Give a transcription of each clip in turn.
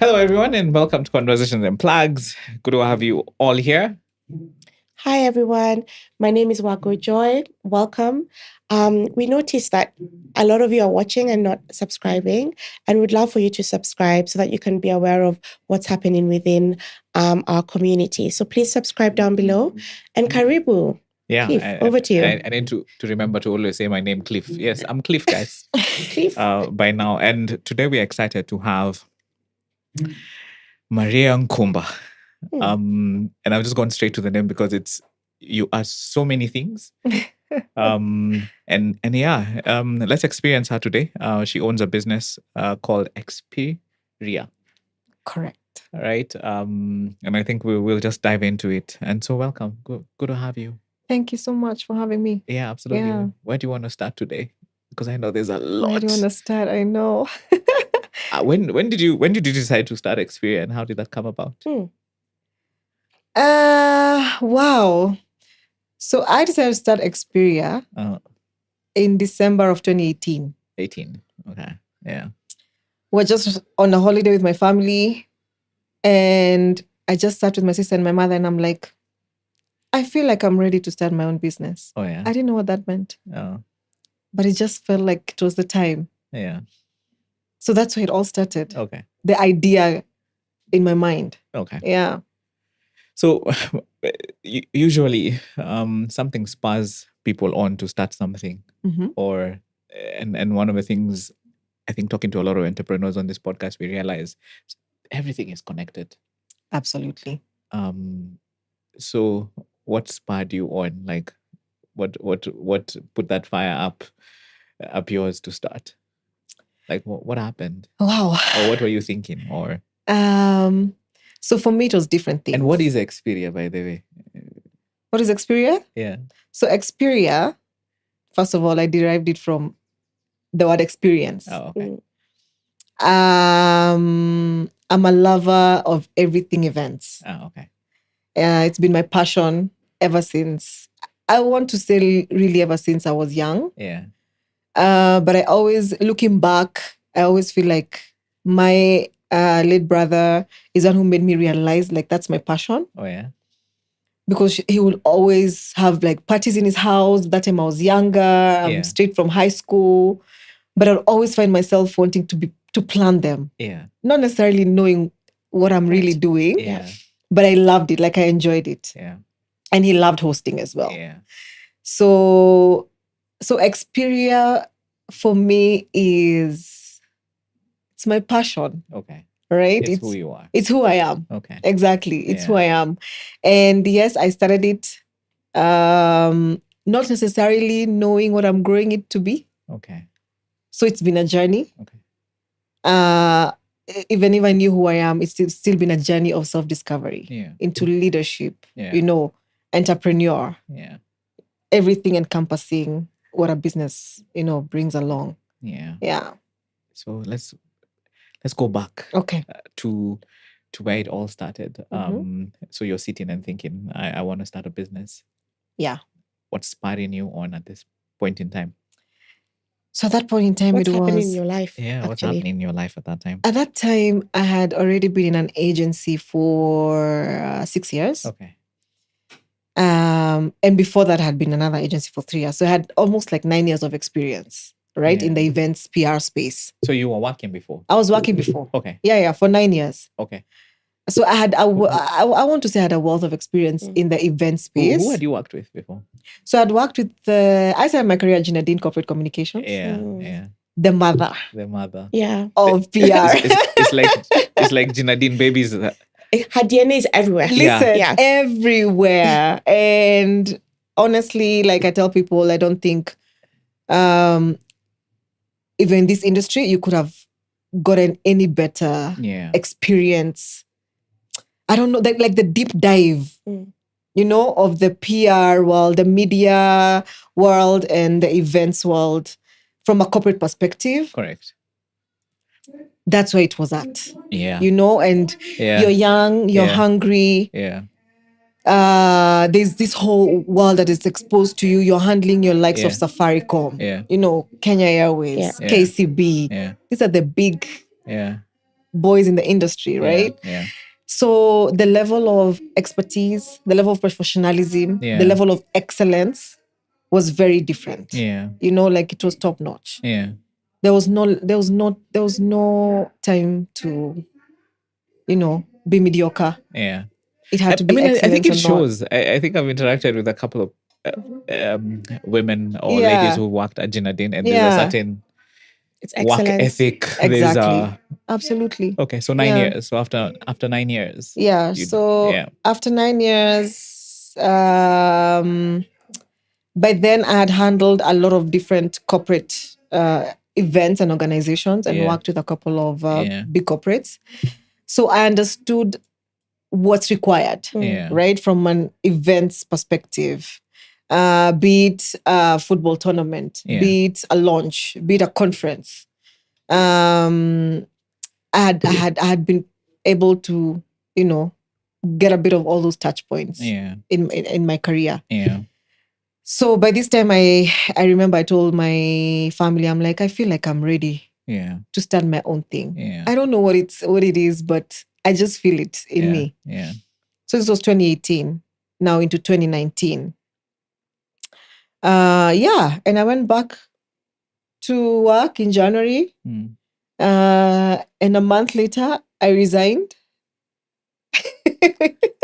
Hello, everyone, and welcome to Conversations and Plugs. Good to have you all here. Hi, everyone. My name is Wako Joy. Welcome. We noticed that a lot of you are watching and not subscribing, and we'd love for you to subscribe so that you can be aware of what's happening within our community. So please subscribe down below. And Karibu. Yeah, Cliff, over to you. I need to remember to always say my name, Cliff. Yes, I'm Cliff, guys. Cliff. By now, and today we're excited to have Maria Nkumba. And I've just gone straight to the name because you are so many things. Let's experience her today. She owns a business called Xperia. Correct. All right. And I think we'll just dive into it. And so welcome. Good to have you. Thank you so much for having me. Yeah, absolutely. Yeah. Where do you want to start today? Because I know there's a lot. Where do you want to start? I know. When did you decide to start Xperia, and how did that come about? Wow. So I decided to start Xperia in December of 2018. 18. Okay. Yeah. We're just on a holiday with my family, and I just sat with my sister and my mother, and I'm like, I feel like I'm ready to start my own business. Oh, yeah. I didn't know what that meant. Oh. But it just felt like it was the time. Yeah. So that's where it all started. Okay. The idea in my mind. Okay. Yeah. So usually something spurs people on to start something. Mm-hmm. And one of the things, I think, talking to a lot of entrepreneurs on this podcast, we realize everything is connected. Absolutely. So what spurred you on? Like what put that fire up yours to start? Like what happened? Wow. Or what were you thinking? Or so for me it was different things. And what is Xperia, by the way? What is Xperia? Yeah. So Xperia, first of all, I derived it from the word experience. Oh, okay. I'm a lover of everything events. Oh, okay. It's been my passion ever since. I want to say really ever since I was young. Yeah. But I always, looking back, I always feel like my late brother is one who made me realize like that's my passion. Oh, yeah. Because he would always have like parties in his house. That time I was younger, straight from high school. But I'd always find myself wanting to plan them. Yeah. Not necessarily knowing what I'm really doing. Yeah. But I loved it. Like I enjoyed it. Yeah. And he loved hosting as well. Yeah. So Xperia for me it's my passion. Okay. Right? It's who you are. It's who I am. Okay. Exactly. It's who I am. And yes, I started it not necessarily knowing what I'm growing it to be. Okay. So it's been a journey. Okay. Even if I knew who I am, it's still been a journey of self-discovery into leadership, entrepreneur, everything encompassing what a business, brings along. Yeah. Yeah. So let's go back. Okay. To where it all started. Mm-hmm. So you're sitting and thinking, I want to start a business. Yeah. What's spurring you on at this point in time? So at that point in time, what's happening in your life? Yeah, actually? What's happening in your life at that time? At that time, I had already been in an agency for 6 years. Okay. And before that, I had been another agency for 3 years. So I had almost like 9 years of experience, right, in the events PR space. So you were working before? I was working before. Okay. Yeah, for 9 years. Okay. So I want to say I had a wealth of experience in the event space. Who had you worked with before? So I'd worked with I started my career at Jinadine Corporate Communications. Yeah. The mother. Yeah. Of PR. It's like Jinadine babies. Her DNA is everywhere. Listen, everywhere. And honestly, like I tell people, I don't think even in this industry, you could have gotten any better experience. I don't know, like the deep dive, of the PR world, the media world, and the events world from a corporate perspective. Correct. That's where it was at. Yeah. And you're young, you're hungry. Yeah. There's this whole world that is exposed to you. You're handling your likes of Safaricom, Kenya Airways, KCB. Yeah. These are the big boys in the industry, right? Yeah. So the level of expertise, the level of professionalism, Yeah. the level of excellence was very different. Yeah. Like it was top notch. Yeah. There was no time to, be mediocre. Yeah. It had to be I think excellence it or not. shows. I think I've interacted with a couple of women or ladies who worked at Jinadin, and there's a certain It's work excellence. ethic. There's Exactly. Absolutely. okay. So 9 years. So after 9 years. Yeah. So after 9 years, by then I had handled a lot of different corporate events and organizations and worked with a couple of big corporates. So I understood what's required, right, from an events perspective. Be it a football tournament, be it a launch, be it a conference. I had been able to, get a bit of all those touch points in my career. Yeah. So by this time, I remember I told my family, I'm like, I feel like I'm ready to start my own thing. Yeah. I don't know what it is, but I just feel it in me. Yeah. So this was 2018, now into 2019. And I went back to work in January. And a month later, I resigned.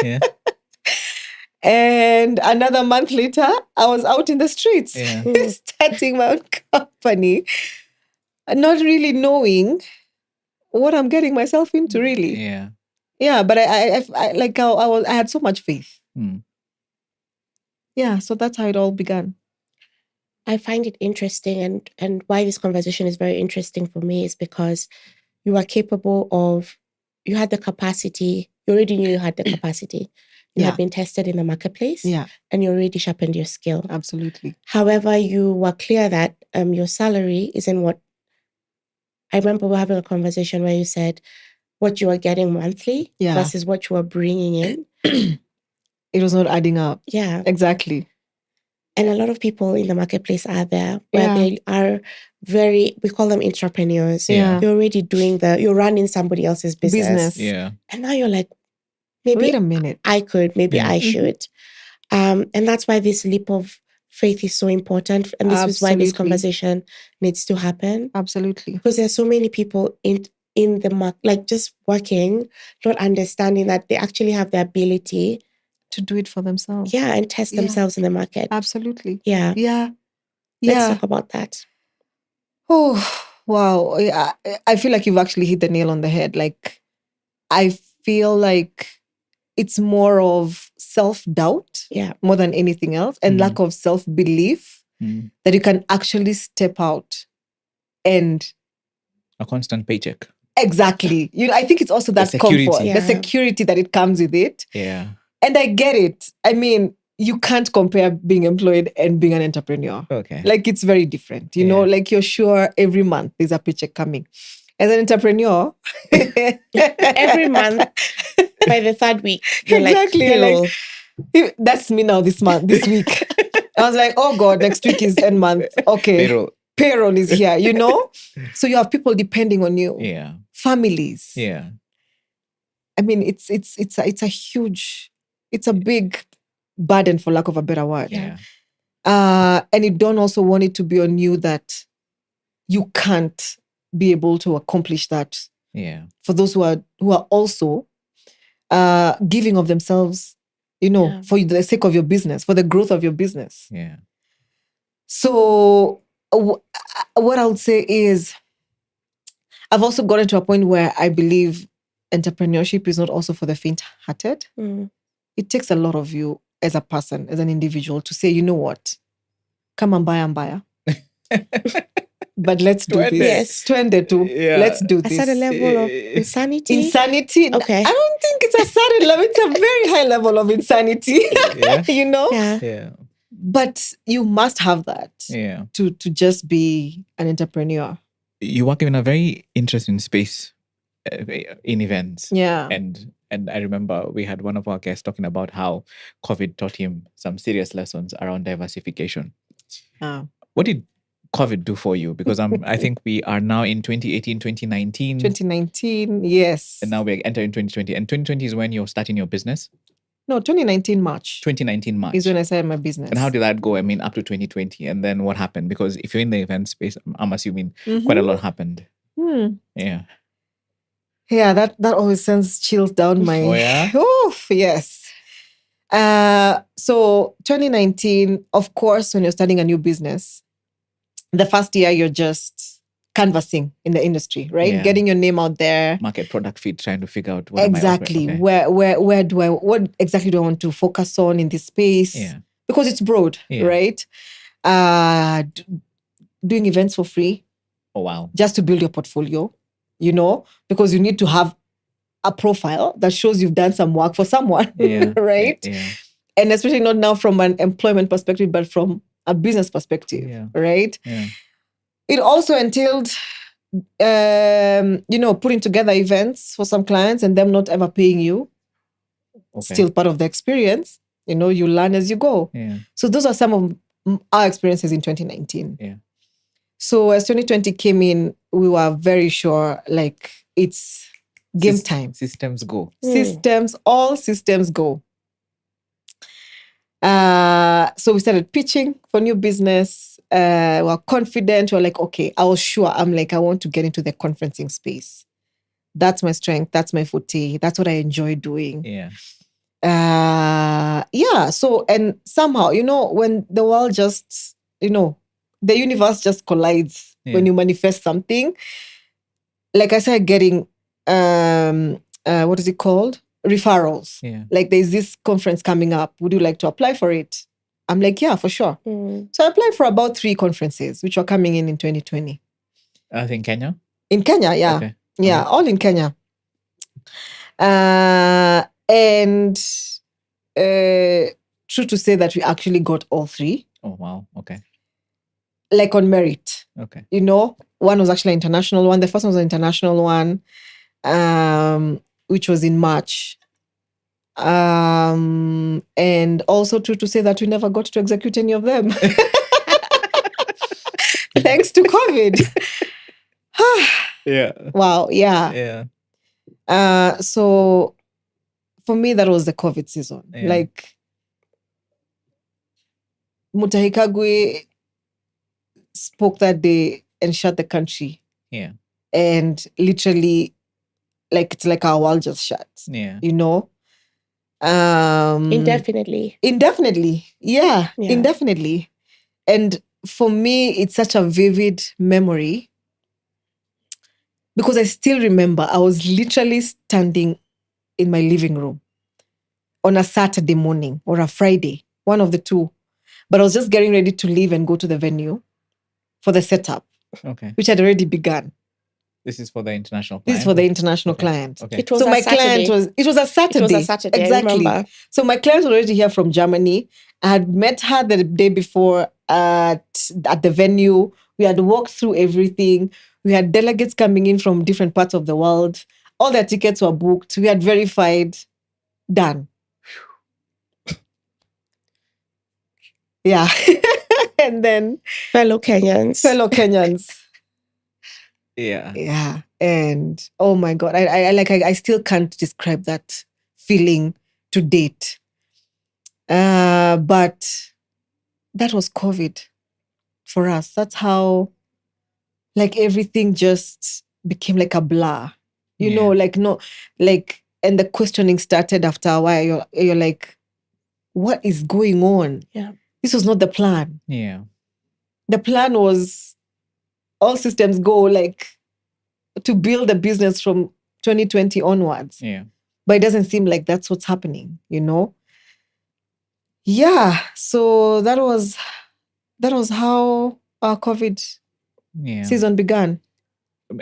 Yeah. And another month later, I was out in the streets starting my own company, not really knowing what I'm getting myself into, really. Yeah. Yeah, but I had so much faith. Yeah, so that's how it all began. I find it interesting, and why this conversation is very interesting for me is because you are capable of, you had the capacity, you already knew you had the capacity. You had been tested in the marketplace, and you already sharpened your skill. Absolutely. However, you were clear that your salary isn't what, I remember we were having a conversation where you said what you were getting monthly versus what you were bringing in. It was not adding up. Yeah. Exactly. And a lot of people in the marketplace are there where they are we call them entrepreneurs. Yeah. You're already you're running somebody else's business. Yeah. And now you're like, maybe wait a minute, I could, maybe I should. And that's why this leap of faith is so important. And this is why this conversation needs to happen. Absolutely. Because there's so many people in the market, like just working, not understanding that they actually have the ability to do it for themselves. Yeah, and test themselves in the market. Absolutely. Yeah. Yeah. Let's talk about that. Oh, wow. Yeah, I feel like you've actually hit the nail on the head. Like, I feel like it's more of self-doubt more than anything else, and lack of self-belief that you can actually step out and a constant paycheck. Exactly. I think it's also that comfort, the security that it comes with it. Yeah. And I get it. I mean, you can't compare being employed and being an entrepreneur. Okay. Like, it's very different. You know, like you're sure every month there's a paycheck coming. As an entrepreneur, every month by the third week, you're like, that's me now this week. I was like, oh God, next week is end month. Okay. Payroll is here, So you have people depending on you. Yeah. Families. Yeah. I mean, it's a huge, it's a big burden, for lack of a better word. Yeah. And you don't also want it to be on you that you can't be able to accomplish that. Yeah. For those who are also giving of themselves, for the sake of your business, for the growth of your business. Yeah. So what I would say is, I've also gotten to a point where I believe entrepreneurship is not also for the faint-hearted. It takes a lot of you as a person, as an individual, to say, you know what, come and buy. But let's do this. Yes. 22. Let's do this. A certain level of insanity. Okay. I don't think it's a certain level. It's a very high level of insanity. Yeah. But you must have that. Yeah. To just be an entrepreneur. You work in a very interesting space in events. Yeah. And I remember we had one of our guests talking about how COVID taught him some serious lessons around diversification. What did COVID do for you? Because I think we are now in 2018, 2019, 2019, yes. and now we're entering 2020. And 2020 is when you're starting your business. No, 2019 March 2019 March. is when I started my business. And how did that go? I mean, up to 2020, and then what happened? Because if you're in the event space, I'm assuming Mm-hmm. quite a lot happened. Yeah, that always sends chills down my. Oh yeah. Oof, yes. So 2019, of course, when you're starting a new business, the first year you're just canvassing in the industry, right? Yeah. Getting your name out there. Market product fit, trying to figure out what Exactly. okay. What exactly do I want to focus on in this space? Yeah. Because it's broad, Yeah. right? Doing events for free. Oh wow. Just to build your portfolio, because you need to have a profile that shows you've done some work for someone, Yeah. right? Yeah. And especially not now from an employment perspective, but from a business perspective, Yeah. right? Yeah. It also entailed, putting together events for some clients and them not ever paying you. Okay. Still part of the experience. You learn as you go. Yeah. So those are some of our experiences in 2019. Yeah. So as 2020 came in, we were very sure, like, it's game time. Systems go. All systems go. So we started pitching for new business. We're confident. We're like, okay, I was sure. I'm like, I want to get into the conferencing space. That's my strength. That's my forte. That's what I enjoy doing. Yeah. So, and somehow, when the world just, the universe just collides when you manifest something. Like I started getting, what is it called? Referrals. Yeah. Like, there's this conference coming up. Would you like to apply for it? I'm like, yeah, for sure. So I applied for about 3 conferences, which were coming in 2020. I think Kenya? In Kenya, yeah. Okay. Yeah, all in Kenya. And true to say that we actually got all 3. Oh, wow. Okay. Like on merit. Okay. One was actually an international one. The first one was an international one, which was in March. And also true to say that we never got to execute any of them. Thanks to COVID. Yeah. Wow, yeah. So for me, that was the COVID season. Yeah. Like, Mutahi Kagwe spoke that day and shut the country. Yeah. And literally, like, it's like our world just shut. Yeah. Indefinitely. Yeah, indefinitely. And for me, it's such a vivid memory because I still remember I was literally standing in my living room on a Saturday morning or a Friday, one of the two. But I was just getting ready to leave and go to the venue for the setup, which had already begun. This is for the international client? This is for the international client. Okay. It was a Saturday. It was a Saturday. Exactly. So my client was already here from Germany. I had met her the day before at the venue. We had walked through everything. We had delegates coming in from different parts of the world. All their tickets were booked. We had verified. Done. Yeah. And then fellow Kenyans. Yeah. And oh my God, I still can't describe that feeling to date. But that was COVID for us. That's how, like, everything just became like a blur. And the questioning started after a while. You're like, what is going on? Yeah. This was not the plan. Yeah. The plan was all systems go, like, to build a business from 2020 onwards. Yeah. But it doesn't seem like that's what's happening, Yeah. So that was how our COVID season began.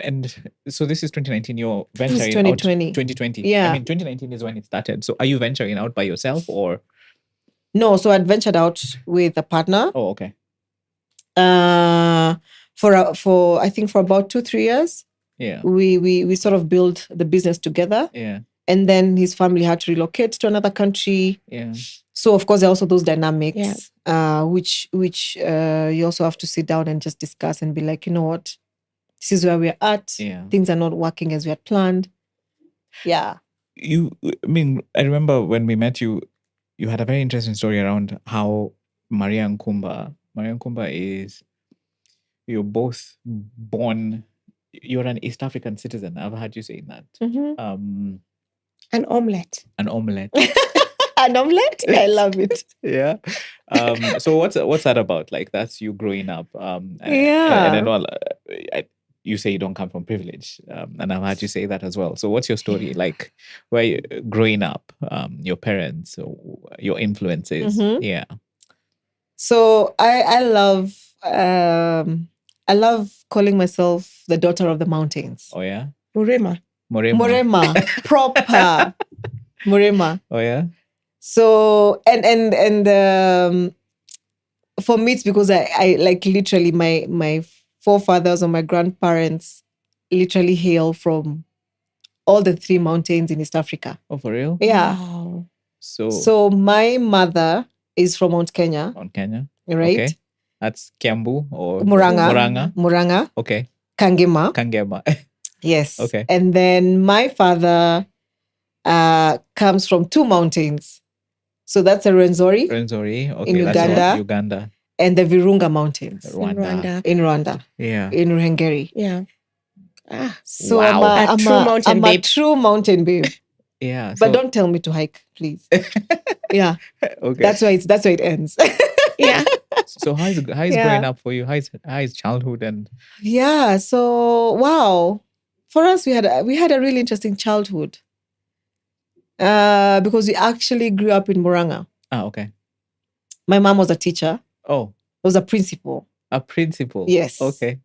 And so this is 2019, you're venturing This is 2020. out. 2020. Yeah. I mean, 2019 is when it started. So are you venturing out by yourself or? No, so I'd ventured out with a partner. Oh, okay. For I think for about 2-3 years. Yeah. We sort of built the business together. Yeah. And then his family had to relocate to another country. Yeah. So of course there are also those dynamics, which you also have to sit down and just discuss and be like, you know what, this is where we're at. Yeah. Things are not working as we had planned. Yeah. I remember when we met you, you had a very interesting story around how Maria Nkumba is, you're both born, you're an East African citizen. I've heard you saying that. Mhm. An omelette. An omelette. An omelette? I love it. Yeah. So what's that about? Like, that's you growing up. And I know you say you don't come from privilege, and I've heard you say that as well. So what's your story like? Where you growing up? Your parents, your influences. Mhm. Yeah. So I love calling myself the daughter of the mountains. Oh yeah. Murema. Murema. Proper. Murema. Oh yeah. So and for me it's because I like literally my forefathers or my grandparents literally hail from all the 3 mountains in East Africa. Oh, for real? Yeah. Wow. So my mother is from Mount Kenya. On Kenya. Right? Okay. That's Kiambu or Muranga. Muranga. Okay. Kangema. Kangema. Yes. Okay. And then my father comes from 2 mountains. So that's a Rwenzori Rwenzori. Okay. in That's Uganda. Uganda. And the Virunga Mountains Rwanda. in Rwanda. Yeah. In Ruhengeri. Yeah. So Wow. I'm a true mountain babe. Yeah. But don't tell me to hike, please. Yeah. Okay. That's why it ends. Yeah. So how is growing up for you? How is childhood and Yeah. So wow. For us, we had a really interesting childhood. Because we actually grew up in Muranga. okay. My mom was a teacher. Oh. Was a principal. A principal. Yes. Okay.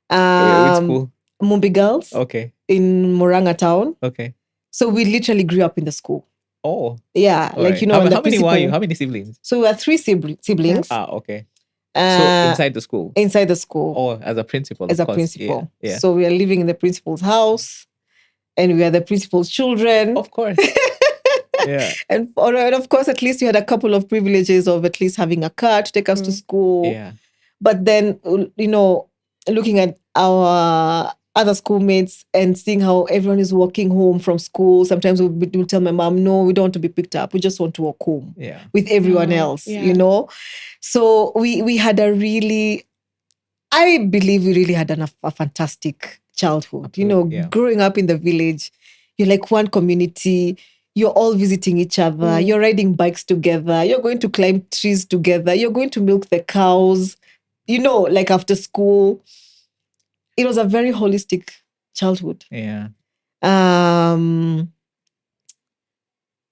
Which Um, school? Mumbi Girls. Okay. In Muranga town. Okay. So we literally grew up in the school. Oh. Yeah. All like, right. you know, How many were you? How many siblings? So we were 3 siblings. Okay. So inside the school? Inside the school. Oh, as a principal. As a principal. Yeah. So we are living in the principal's house and we are the principal's children. Of course. Yeah. And of course, at least you had a couple of privileges of at least having a car to take us to school. Yeah. But then, you know, looking at our other schoolmates and seeing how everyone is walking home from school, sometimes we'll tell my mom, no, we don't want to be picked up. We just want to walk home with everyone else, you know? So we had I believe we really had a fantastic childhood. Absolutely, you know, growing up in the village, you're like one community. You're all visiting each other. You're riding bikes together. You're going to climb trees together. You're going to milk the cows, you know, like after school. It was a very holistic childhood. Yeah.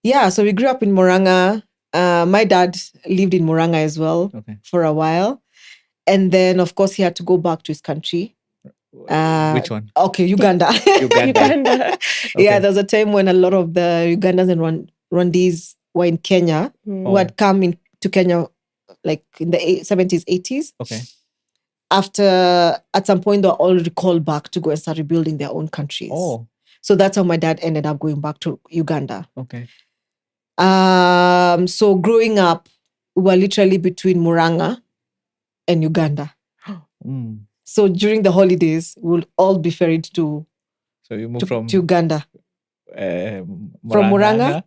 Yeah, so we grew up in Muranga. My dad lived in Muranga as well for a while. And then, of course, he had to go back to his country. Which one? Okay, Uganda. Uganda. Yeah, there was a time when a lot of the Ugandans and Rwandese were in Kenya, who had come into Kenya like in the 70s, 80s. Okay. After, at some point, they were all recalled back to go and start rebuilding their own countries. Oh. So that's how my dad ended up going back to Uganda. Okay. So growing up, we were literally between Muranga and Uganda. So during the holidays, we'll all be ferried to. So you moved from Uganda. From Muranga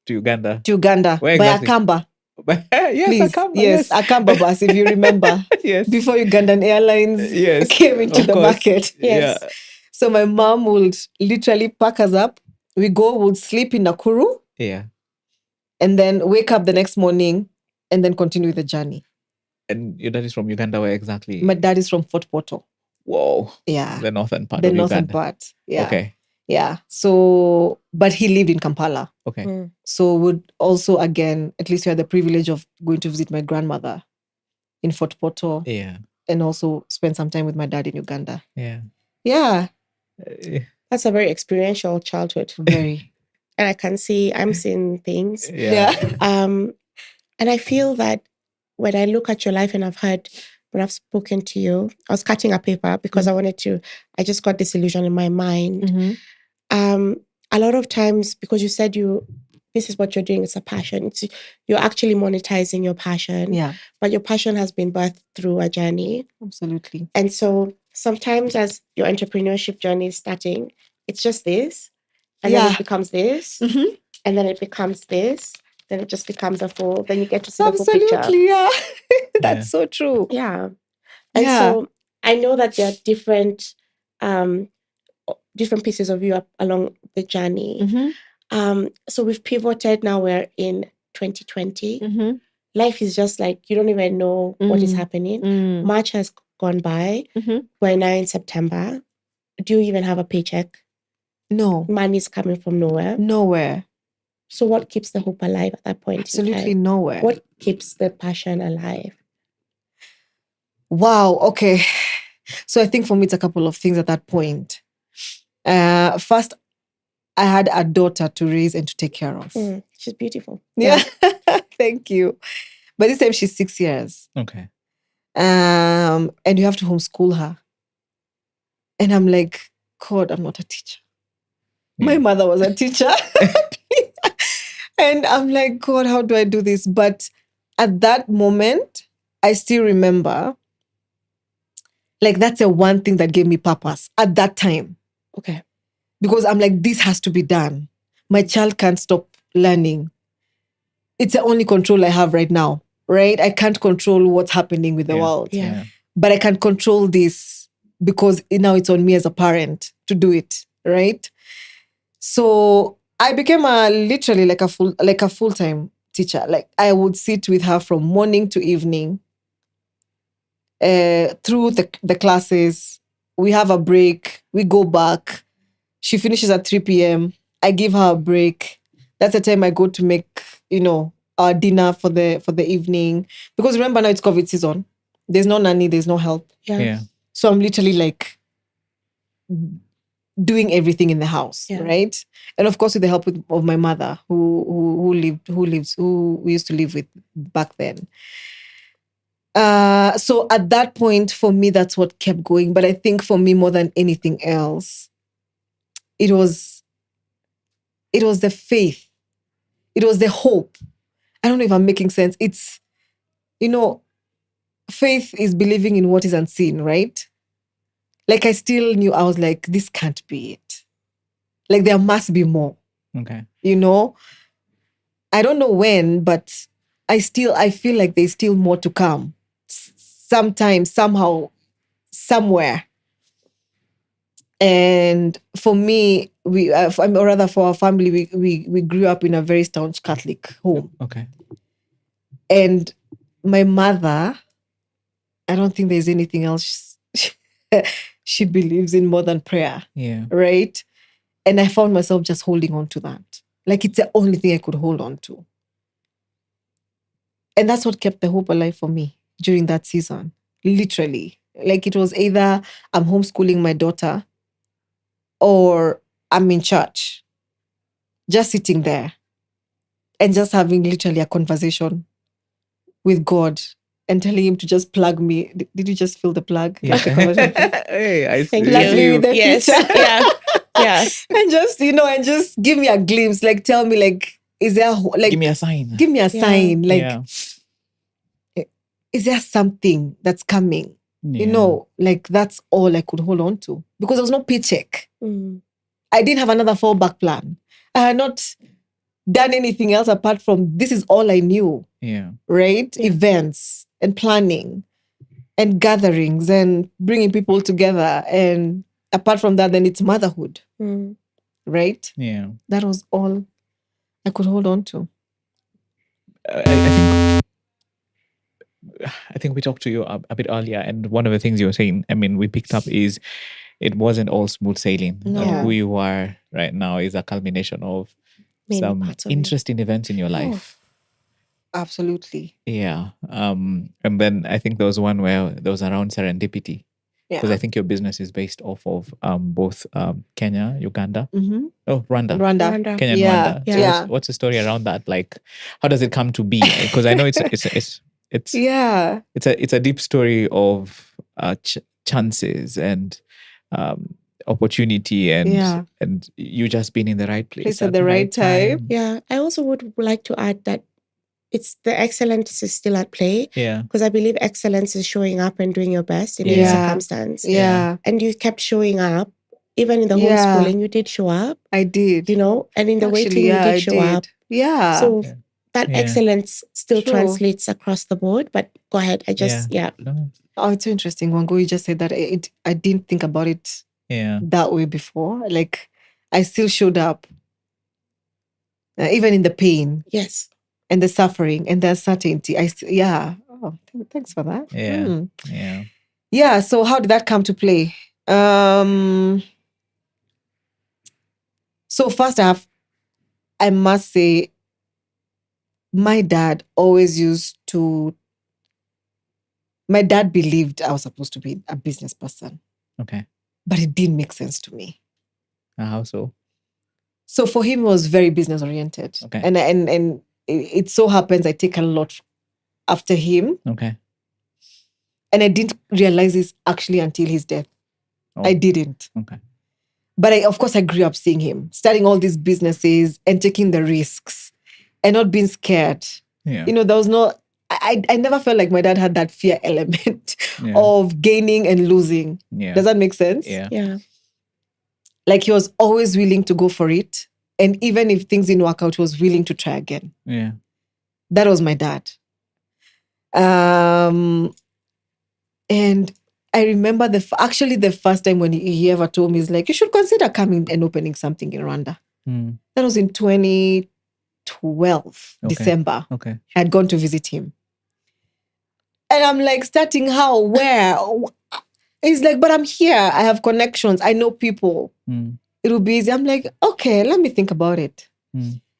to Uganda. To Uganda. Where exactly? By Akamba. Yes, please. Akamba. Yes, Akamba bus, if you remember. Yes. Before Ugandan Airlines came into the market. Yes. Yeah. So my mom would literally pack us up. We would sleep in Nakuru. Yeah. And then wake up the next morning and then continue the journey. And your dad is from Uganda, where exactly? My dad is from Fort Portal. Whoa. Yeah. The northern part of Uganda. The northern part. Yeah. Okay. Yeah. So, but he lived in Kampala. Okay. So would also, again, at least we had the privilege of going to visit my grandmother in Fort Portal. Yeah. And also spend some time with my dad in Uganda. Yeah. Yeah. That's a very experiential childhood. Very. And I'm seeing things. Yeah. And I feel that when I look at your life and when I've spoken to you, I was cutting a paper because I just got this illusion in my mind. Mm-hmm. A lot of times, because you said you this is what you're doing. It's a passion. You're actually monetizing your passion. Yeah. But your passion has been birthed through a journey. Absolutely. And so sometimes as your entrepreneurship journey is starting, it's just this. And then it becomes this. Mm-hmm. And then it becomes this. Then it just becomes a full. Then you get to see the full picture. Absolutely, yeah. That's so true. Yeah. And so I know that there are different pieces of you along the journey. Mm-hmm. So we've pivoted now. We're in 2020. Mm-hmm. Life is just like, you don't even know what is happening. March has gone by. We're now in September. Do you even have a paycheck? No. Money's coming from nowhere. Nowhere. So what keeps the hope alive at that point? Absolutely nowhere. What keeps the passion alive? Wow. Okay. So I think for me, it's a couple of things at that point. First, I had a daughter to raise and to take care of. She's beautiful. Yeah. Thank you. But this time she's 6 years. Okay. And you have to homeschool her. And I'm like, God, I'm not a teacher. My mother was a teacher. And I'm like, God, how do I do this? But at that moment, I still remember, like, that's the one thing that gave me purpose at that time. Okay. Because I'm like, this has to be done. My child can't stop learning. It's the only control I have right now, right? I can't control what's happening with the world. Yeah. But I can control this because now it's on me as a parent to do it, right? So I became literally like a full-time teacher. Like I would sit with her from morning to evening through the classes. We have a break. We go back. She finishes at 3 p.m. I give her a break. That's the time I go to make, our dinner for the evening. Because remember now it's COVID season. There's no nanny, there's no help. Yeah. So I'm literally like doing everything in the house, right? And of course with the help of my mother who we used to live with back then. So at that point, for me, that's what kept going. But I think for me, more than anything else, it was the faith. It was the hope. I don't know if I'm making sense. It's, faith is believing in what is unseen, right? Like I still knew, I was like, this can't be it. Like there must be more. Okay. I don't know when, but I feel like there's still more to come. Sometime, somehow, somewhere. And for me, or rather for our family, we grew up in a very staunch Catholic home. Okay. And my mother, I don't think there's anything else she believes in more than prayer. Yeah. Right? And I found myself just holding on to that. Like it's the only thing I could hold on to. And that's what kept the hope alive for me during that season. Literally. Like it was either I'm homeschooling my daughter or I'm in church, just sitting there and just having literally a conversation with God and telling him to just plug me. Did you just feel the plug? Yeah. Hey, I see. Plug me with the future. Yeah. And just, and just give me a glimpse. Like, tell me, like, is there, like... Give me a sign. Give me a sign. Like, is there something that's coming? Like, that's all I could hold on to. Because there was no paycheck. I didn't have another fallback plan. I had not done anything else apart from this is all I knew. Yeah. Right? Yeah. Events and planning and gatherings and bringing people together. And apart from that, then it's motherhood. Right? Yeah. That was all I could hold on to. I think we talked to you a bit earlier, and one of the things you were saying, we picked up is it wasn't all smooth sailing. No. Who you are right now is a culmination of some interesting events in your life. Absolutely. Yeah. And then I think there was one where there was around serendipity. Because I think your business is based off of both Kenya, Uganda. Oh, Rwanda. Kenya and Rwanda. Yeah. So what's the story around that? Like, how does it come to be? Because I know it's a deep story of chances and opportunity and Yeah. and you just being in the right place at the right time. Yeah. I also would like to add that it's the excellence is still at play. Yeah. Because I believe excellence is showing up and doing your best in any Yeah. circumstance. Yeah. And you kept showing up. Even in the Yeah. homeschooling, you did show up. I did. You know, and in the Actually, waiting, you did show up. Yeah. So that excellence still True. translates across the board. But go ahead. I just, No. Oh, it's so interesting. Wango, you just said that. I didn't think about it that way before. Like, I still showed up. Even in the pain. Yes. And the suffering and the uncertainty. Oh, thanks for that. Yeah. So how did that come to play? So first I must say, my dad believed I was supposed to be a business person. Okay. But it didn't make sense to me. How so? So for him, it was very business oriented. Okay. And it so happens I take a lot after him. Okay. And I didn't realize this actually until his death. Oh. I didn't. Okay. But of course, I grew up seeing him starting all these businesses and taking the risks and not being scared. Yeah. You know, there was no, I never felt like my dad had that fear element of gaining and losing. Yeah. Does that make sense? Yeah. Like he was always willing to go for it. And even if things didn't work out, he was willing to try again. Yeah. That was my dad. And I remember the first time when he ever told me, he's like, you should consider coming and opening something in Rwanda. That was in 2012, December. Okay. I had gone to visit him. And I'm like, starting how? Where? He's like, but I'm here. I have connections. I know people. It'll be easy. I'm like, okay, let me think about it.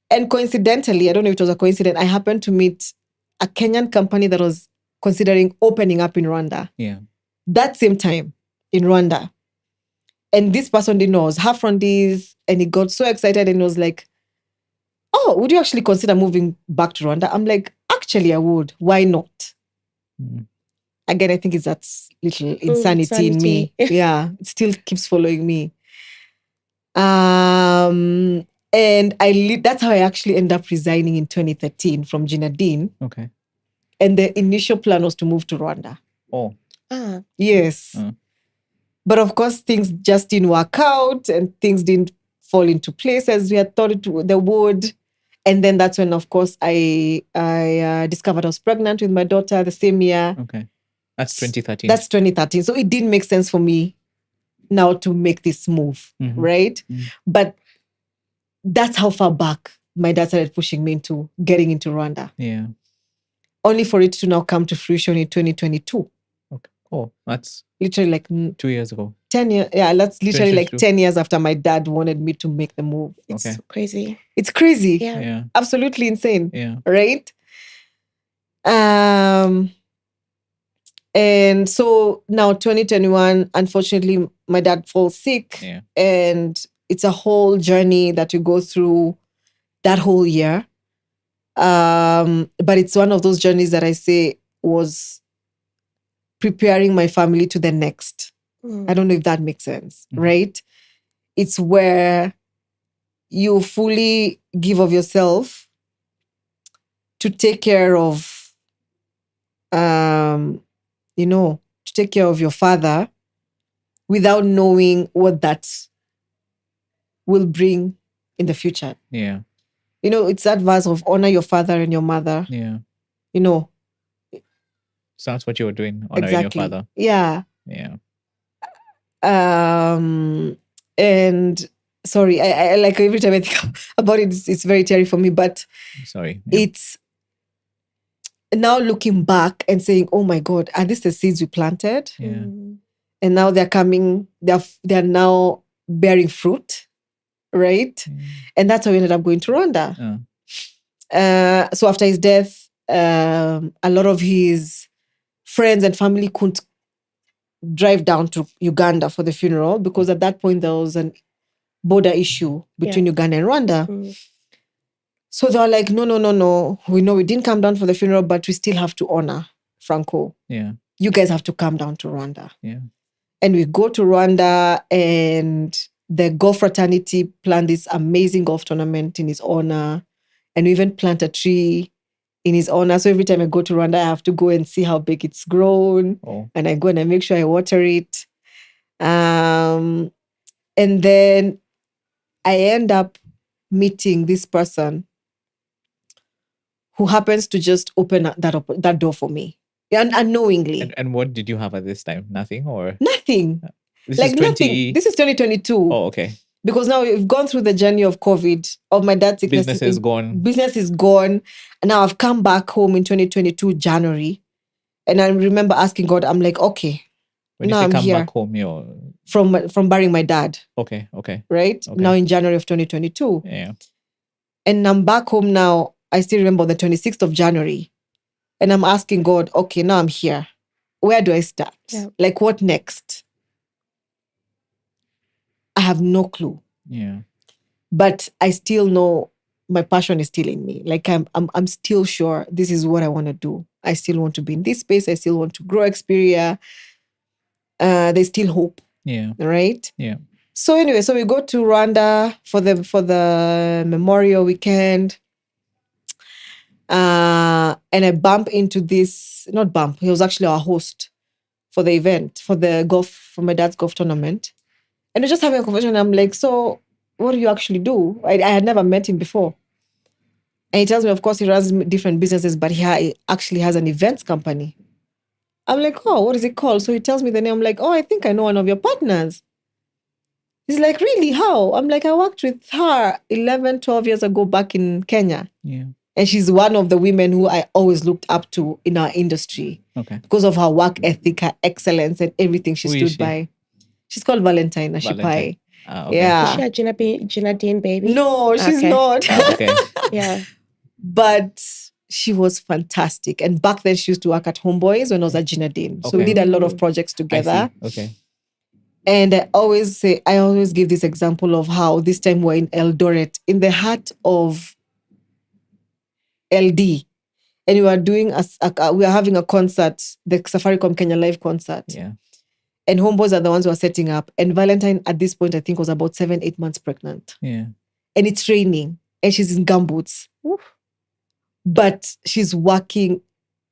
And coincidentally, I don't know if it was a coincidence, I happened to meet a Kenyan company that was considering opening up in Rwanda. Yeah. That same time in Rwanda. And this person didn't know I was half Rwandese, and he got so excited and was like, oh, would you actually consider moving back to Rwanda? I'm like, actually, I would. Why not? Again, I think it's that little insanity in me. Yeah, it still keeps following me. And that's how I actually ended up resigning in 2013 from Gina Dean. Okay. And the initial plan was to move to Rwanda. Oh. Yes. But of course, things just didn't work out and things didn't fall into place as we had thought they would. And then that's when, of course, I discovered I was pregnant with my daughter the same year. Okay. That's 2013. That's 2013. So it didn't make sense for me now to make this move, right? But that's how far back my dad started pushing me into getting into Rwanda. Yeah. Only for it to now come to fruition in 2022. Okay. Oh, that's literally like 2 years ago. 10 years. Yeah, that's literally like 10 years after my dad wanted me to make the move. It's so crazy. It's crazy. Yeah. Absolutely insane. Yeah. Right? And so now 2021, unfortunately, my dad falls sick. Yeah. And it's a whole journey that you go through that whole year. But it's one of those journeys that I say was preparing my family to the next. I don't know if that makes sense, right? It's where you fully give of yourself to take care of, to take care of your father without knowing what that will bring in the future. Yeah. It's that verse of honor your father and your mother. Yeah. So that's what you were doing, honoring your father. Yeah. Yeah. And sorry, I like every time I think about it, it's very teary for me, but sorry. Yeah. It's now looking back and saying, oh my God, are these the seeds we planted? Yeah. And now they're coming, they're now bearing fruit, right? And that's how we ended up going to Rwanda. So after his death, a lot of his friends and family couldn't drive down to Uganda for the funeral because at that point there was a border issue between Uganda and Rwanda. So they were like, no. We know we didn't come down for the funeral, but we still have to honor Franco. Yeah. You guys have to come down to Rwanda. Yeah. And we go to Rwanda, and the golf fraternity planned this amazing golf tournament in his honor. And we even plant a tree in his honor. So every time I go to Rwanda, I have to go and see how big it's grown. Oh. And I go and I make sure I water it. And then I end up meeting this person who happens to just open that door for me, unknowingly. And what did you have at this time? Nothing or? Nothing. This Like is nothing. This is 2022. Oh, okay. Because now we've gone through the journey of COVID, of my dad's sickness. Business is gone. Business is gone. And now I've come back home in 2022, January. And I remember asking God, I'm like, okay. When you say come back home, you're... From burying my dad. Okay. Right? Okay. Now in January of 2022. Yeah. And I'm back home now. I still remember the 26th of January. And I'm asking God, okay, now I'm here. Where do I start? Yeah. Like, what next? I have no clue. Yeah. But I still know my passion is still in me. Like, I'm still sure this is what I want to do. I still want to be in this space. I still want to grow Xperia. There's still hope. Yeah. Right? Yeah. So anyway, so we go to Rwanda for the Memorial weekend. And I bump into this, not bump, he was actually our host for the event, for my dad's golf tournament. And we're just having a conversation. I'm like, so what do you actually do? I had never met him before. And he tells me, of course, he runs different businesses, but he actually has an events company. I'm like, oh, what is it called? So he tells me the name. I'm like, oh, I think I know one of your partners. He's like, really? How? I'm like, I worked with her 11, 12 years ago back in Kenya. Yeah. And she's one of the women who I always looked up to in our industry. Okay. Because of her work ethic, her excellence, and everything she stood by. She's called Valentine Ashipai. Okay. Yeah. Is she a Gina Dean baby? No, she's not. Okay. Yeah. But she was fantastic. And back then she used to work at Homeboys when I was at Gina Dean. So we did a lot of projects together. Okay. And I always give this example of how this time we're in Eldoret, in the heart of LD. And we were doing we are having a concert, the Safaricom Kenya Live concert. Yeah. And Homeboys are the ones who are setting up. And Valentine at this point, I think, was about 7-8 months pregnant. Yeah. And it's raining. And she's in gumboots. Oof. But she's working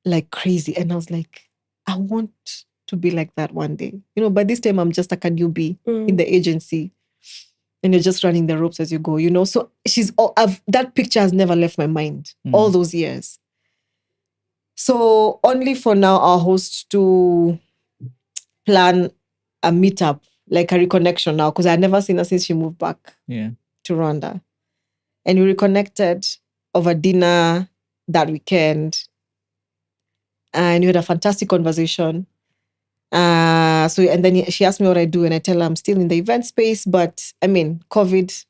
like crazy. And I was like, I want to be like that one day. By this time, I'm just like a newbie in the agency. And you're just running the ropes as you go, So that picture has never left my mind all those years. So only for now, our host to plan a meetup, like a reconnection now, because I had never seen her since she moved back to Rwanda. And we reconnected over dinner that weekend. And we had a fantastic conversation. And then she asked me what I do, and I tell her I'm still in the event space, but COVID,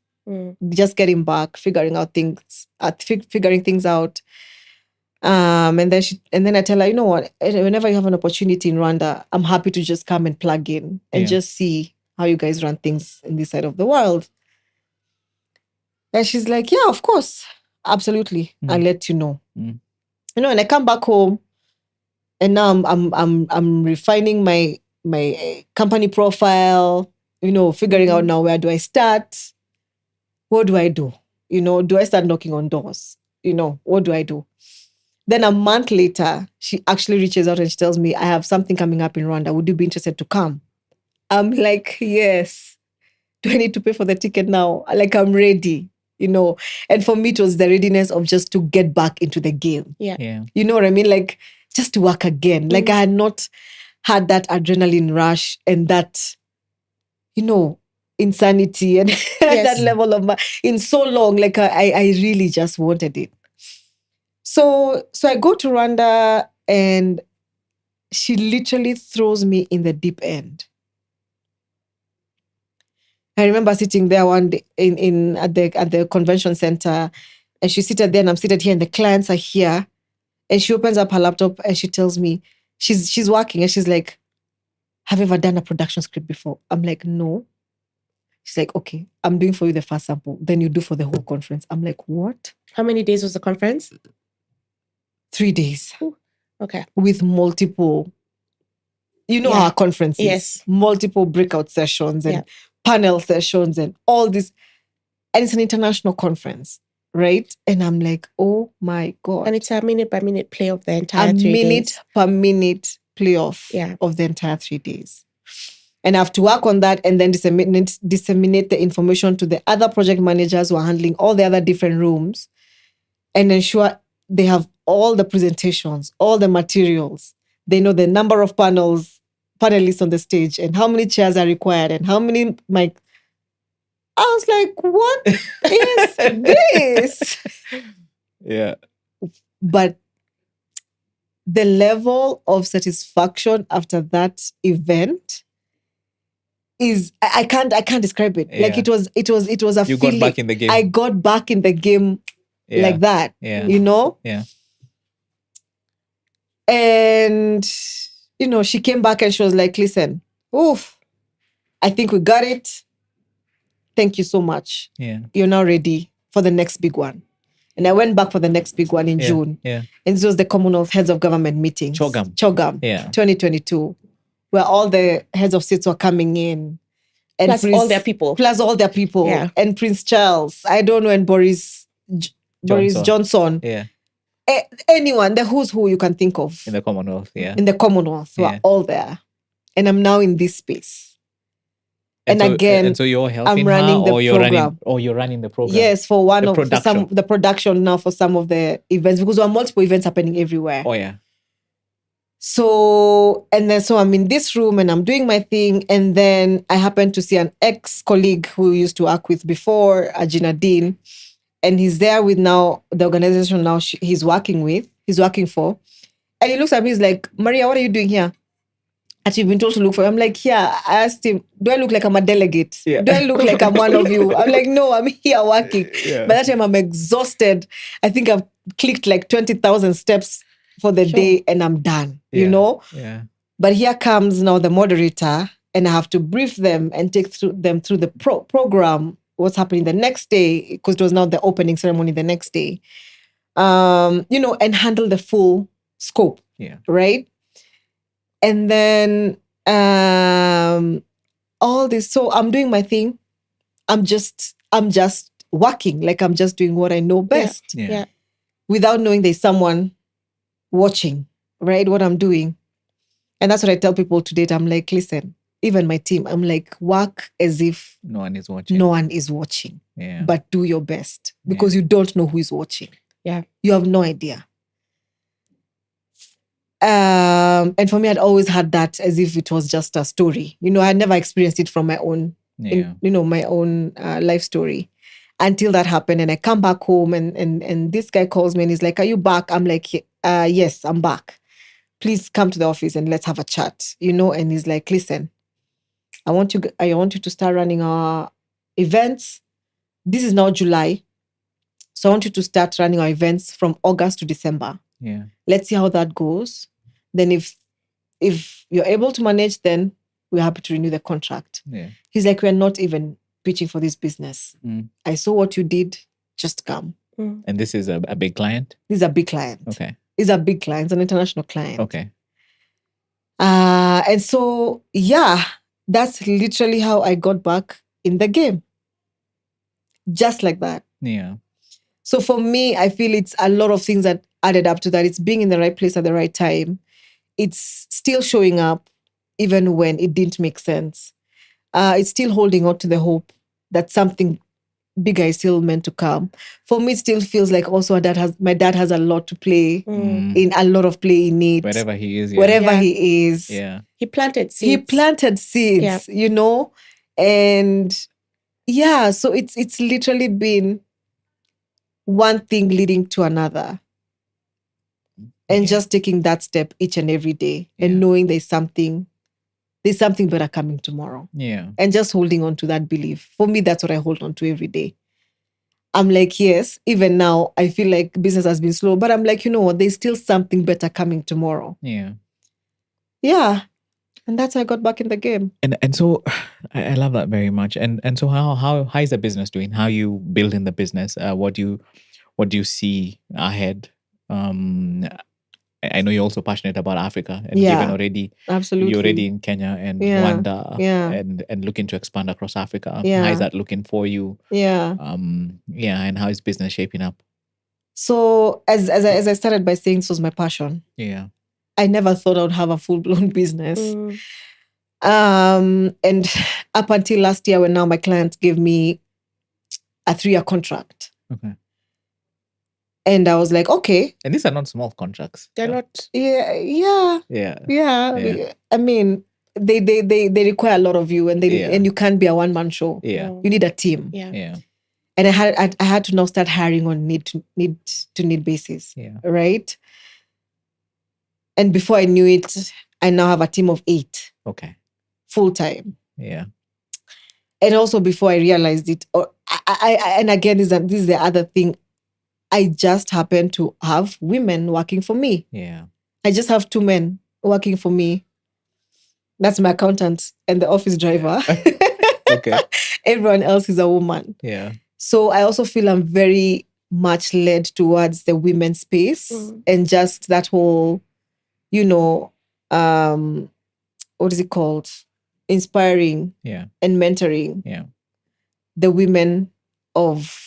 just getting back, figuring things out. And then I tell her, you know what? Whenever you have an opportunity in Rwanda, I'm happy to just come and plug in and just see how you guys run things in this side of the world. And she's like, yeah, of course, absolutely. I'll let you know. And I come back home. And now I'm refining my company profile, figuring out now where do I start? What do I do? Do I start knocking on doors? What do I do? Then a month later, she actually reaches out and she tells me, I have something coming up in Rwanda. Would you be interested to come? I'm like, yes. Do I need to pay for the ticket now? Like, I'm ready, And for me, it was the readiness of just to get back into the game. Yeah. You know what I mean? Like, just to work again. Like, I had not had that adrenaline rush and that, insanity and that level of in so long. Like, I really just wanted it. So I go to Rwanda and she literally throws me in the deep end. I remember sitting there one day at the convention center, and she's seated there and I'm seated here and the clients are here. And she opens up her laptop and she tells me, she's working and she's like, have you ever done a production script before? I'm like, no. She's like, okay, I'm doing for you the first sample. Then you do for the whole conference. I'm like, what? How many days was the conference? 3 days. Ooh, okay. With multiple You know Yeah. our conferences, Yes. multiple breakout sessions and Yeah. panel sessions and all this. And it's an international conference, right? And I'm like, oh my God. And it's a minute by minute play of the entire A 3 minute days. per minute playoff Yeah. of the entire 3 days. And I have to work on that and then disseminate the information to the other project managers who are handling all the other different rooms and ensure they have all the presentations, all the materials. They know the number of panelists on the stage and how many chairs are required and how many mic. I was like, what is this? Yeah. But the level of satisfaction after that event is I can't describe it. Like Yeah. it was a You feeling. got back in the game. I got back in the game Yeah. like that. Yeah. You know? Yeah. And you know, she came back and she was like, listen, oof, I think we got it. Thank you so much. Yeah. You're now ready for the next big one. And I went back for the next big one in Yeah. June. Yeah. And this was the Commonwealth Heads of Government meetings. CHOGAM. Yeah. 2022, where all the heads of states were coming in. And Plus all their people. Yeah. And Prince Charles, I don't know, and Boris Johnson. Yeah. Anyone, the who's who you can think of. In the Commonwealth, yeah. In the Commonwealth, were all there. And I'm now in this space. And so, again, and so you're helping I'm running her, the program. You're running the program. Yes, for production. the production now for some of the events, because there are multiple events happening everywhere. Oh yeah. So I'm in this room and I'm doing my thing, and then I happen to see an ex-colleague who we used to work with before, Ajina Dean, and he's there with now the organization now he's working for, and he looks at me, he's like, Maria, what are you doing here? And you've been told to look for him. I'm like, yeah. I asked him, do I look like I'm a delegate? Yeah. Do I look like I'm one of you? I'm like, no, I'm here working. Yeah. By that time, I'm exhausted. I think I've clicked like 20,000 steps for the day and I'm done, you know? Yeah. But here comes now the moderator, and I have to brief them and take them through the program, what's happening the next day, because it was now the opening ceremony the next day, you know, and handle the full scope. Yeah. Right? And then all this. So I'm doing my thing. I'm just working, like I'm just doing what I know best. Yeah. Without knowing there's someone watching, right? What I'm doing. And that's what I tell people to date. I'm like, listen, even my team, I'm like, work as if no one is watching. No one is watching. Yeah. But do your best, because you don't know who is watching. Yeah. You have no idea. And for me, I'd always had that as if it was just a story. You know, I never experienced it from my own, my own life story until that happened. And I come back home and this guy calls me and he's like, are you back? I'm like, yes, I'm back. Please come to the office and let's have a chat, you know? And he's like, listen, I want you to start running our events. This is now July. So I want you to start running our events from August to December. Yeah. Let's see how that goes. Then if you're able to manage, then we're happy to renew the contract. Yeah. He's like, we're not even pitching for this business. I saw what you did. Just come. And this is a big client? This is a big client. Okay. It's a big client. It's an international client. Okay. And so, yeah, that's literally how I got back in the game. Just like that. Yeah. So for me, I feel it's a lot of things that added up to that. It's being in the right place at the right time. It's still showing up even when it didn't make sense. It's still holding on to the hope that something bigger is still meant to come. For me, it still feels like also my dad has a lot to play in a lot of play in it. Wherever he is. Yeah. Wherever he is. Yeah. He planted seeds. You know? And yeah, so it's literally been one thing leading to another. And just taking that step each and every day and knowing there's something better coming tomorrow. Yeah. And just holding on to that belief. For me, that's what I hold on to every day. I'm like, yes, even now, I feel like business has been slow, but I'm like, you know what? There's still something better coming tomorrow. Yeah. Yeah. And that's how I got back in the game. And so I love that very much. And so how is the business doing? How you building the business? What do you see ahead? I know you're also passionate about Africa, and Yeah, given already absolutely. you're already in Kenya and Rwanda, and looking to expand across Africa. How is that looking for you? And how is business shaping up? So as I started by saying, this was my passion. Yeah, I never thought I would have a full-blown business. And up until last year, when now my client gave me a 3-year contract. Okay. And I was like, okay. And these are not small contracts. They're not. Yeah. I mean, they require a lot of you, and you can't be a one-man show. Yeah. You need a team. Yeah. And I had to now start hiring on need basis. Yeah. Right. And before I knew it, I now have a team of 8. Okay. Full time. Yeah. And also before I realized it, and again, this is the other thing. I just happen to have women working for me. Yeah. I just have 2 men working for me. That's my accountant and the office driver. Okay. Everyone else is a woman. Yeah. So I also feel I'm very much led towards the women's space and just that whole, what is it called? Inspiring and mentoring the women of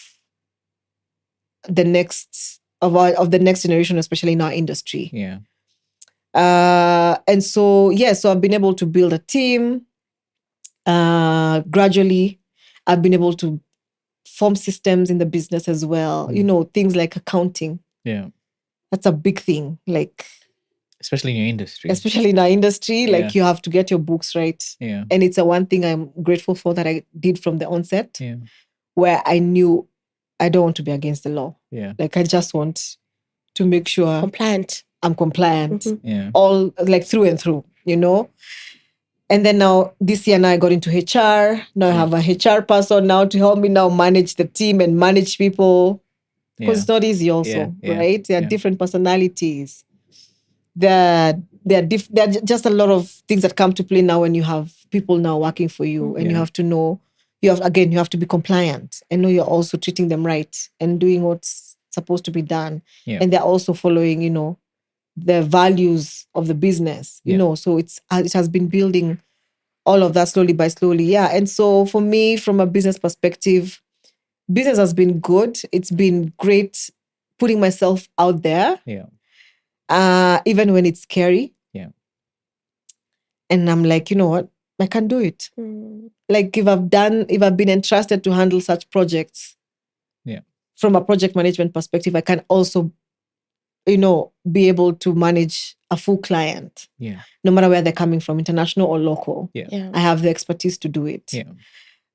the next generation, especially in our industry. Yeah. And so I've been able to build a team. Gradually, I've been able to form systems in the business as well. Things like accounting. Yeah. That's a big thing. Like, especially in your industry. Especially in our industry, like you have to get your books right. Yeah. And it's a one thing I'm grateful for that I did from the onset. Yeah. Where I knew I don't want to be against the law. Yeah. Like, I just want to make sure I'm compliant. Yeah. All like through and through, And then now this year now I got into HR. Now I have a HR person now to help me now manage the team and manage people. Because it's not easy also, right? There are different personalities. There are just a lot of things that come to play now when you have people now working for you, and you have to know, you have to be compliant and know you're also treating them right and doing what's supposed to be done. Yeah. And they're also following, the values of the business, so it has been building all of that slowly by slowly. Yeah. And so for me, from a business perspective, business has been good. It's been great putting myself out there. Yeah. Even when it's scary. Yeah. And I'm like, you know what? I can do it. Like, if I've been entrusted to handle such projects, from a project management perspective, I can also, be able to manage a full client. Yeah. No matter where they're coming from, international or local. Yeah. I have the expertise to do it.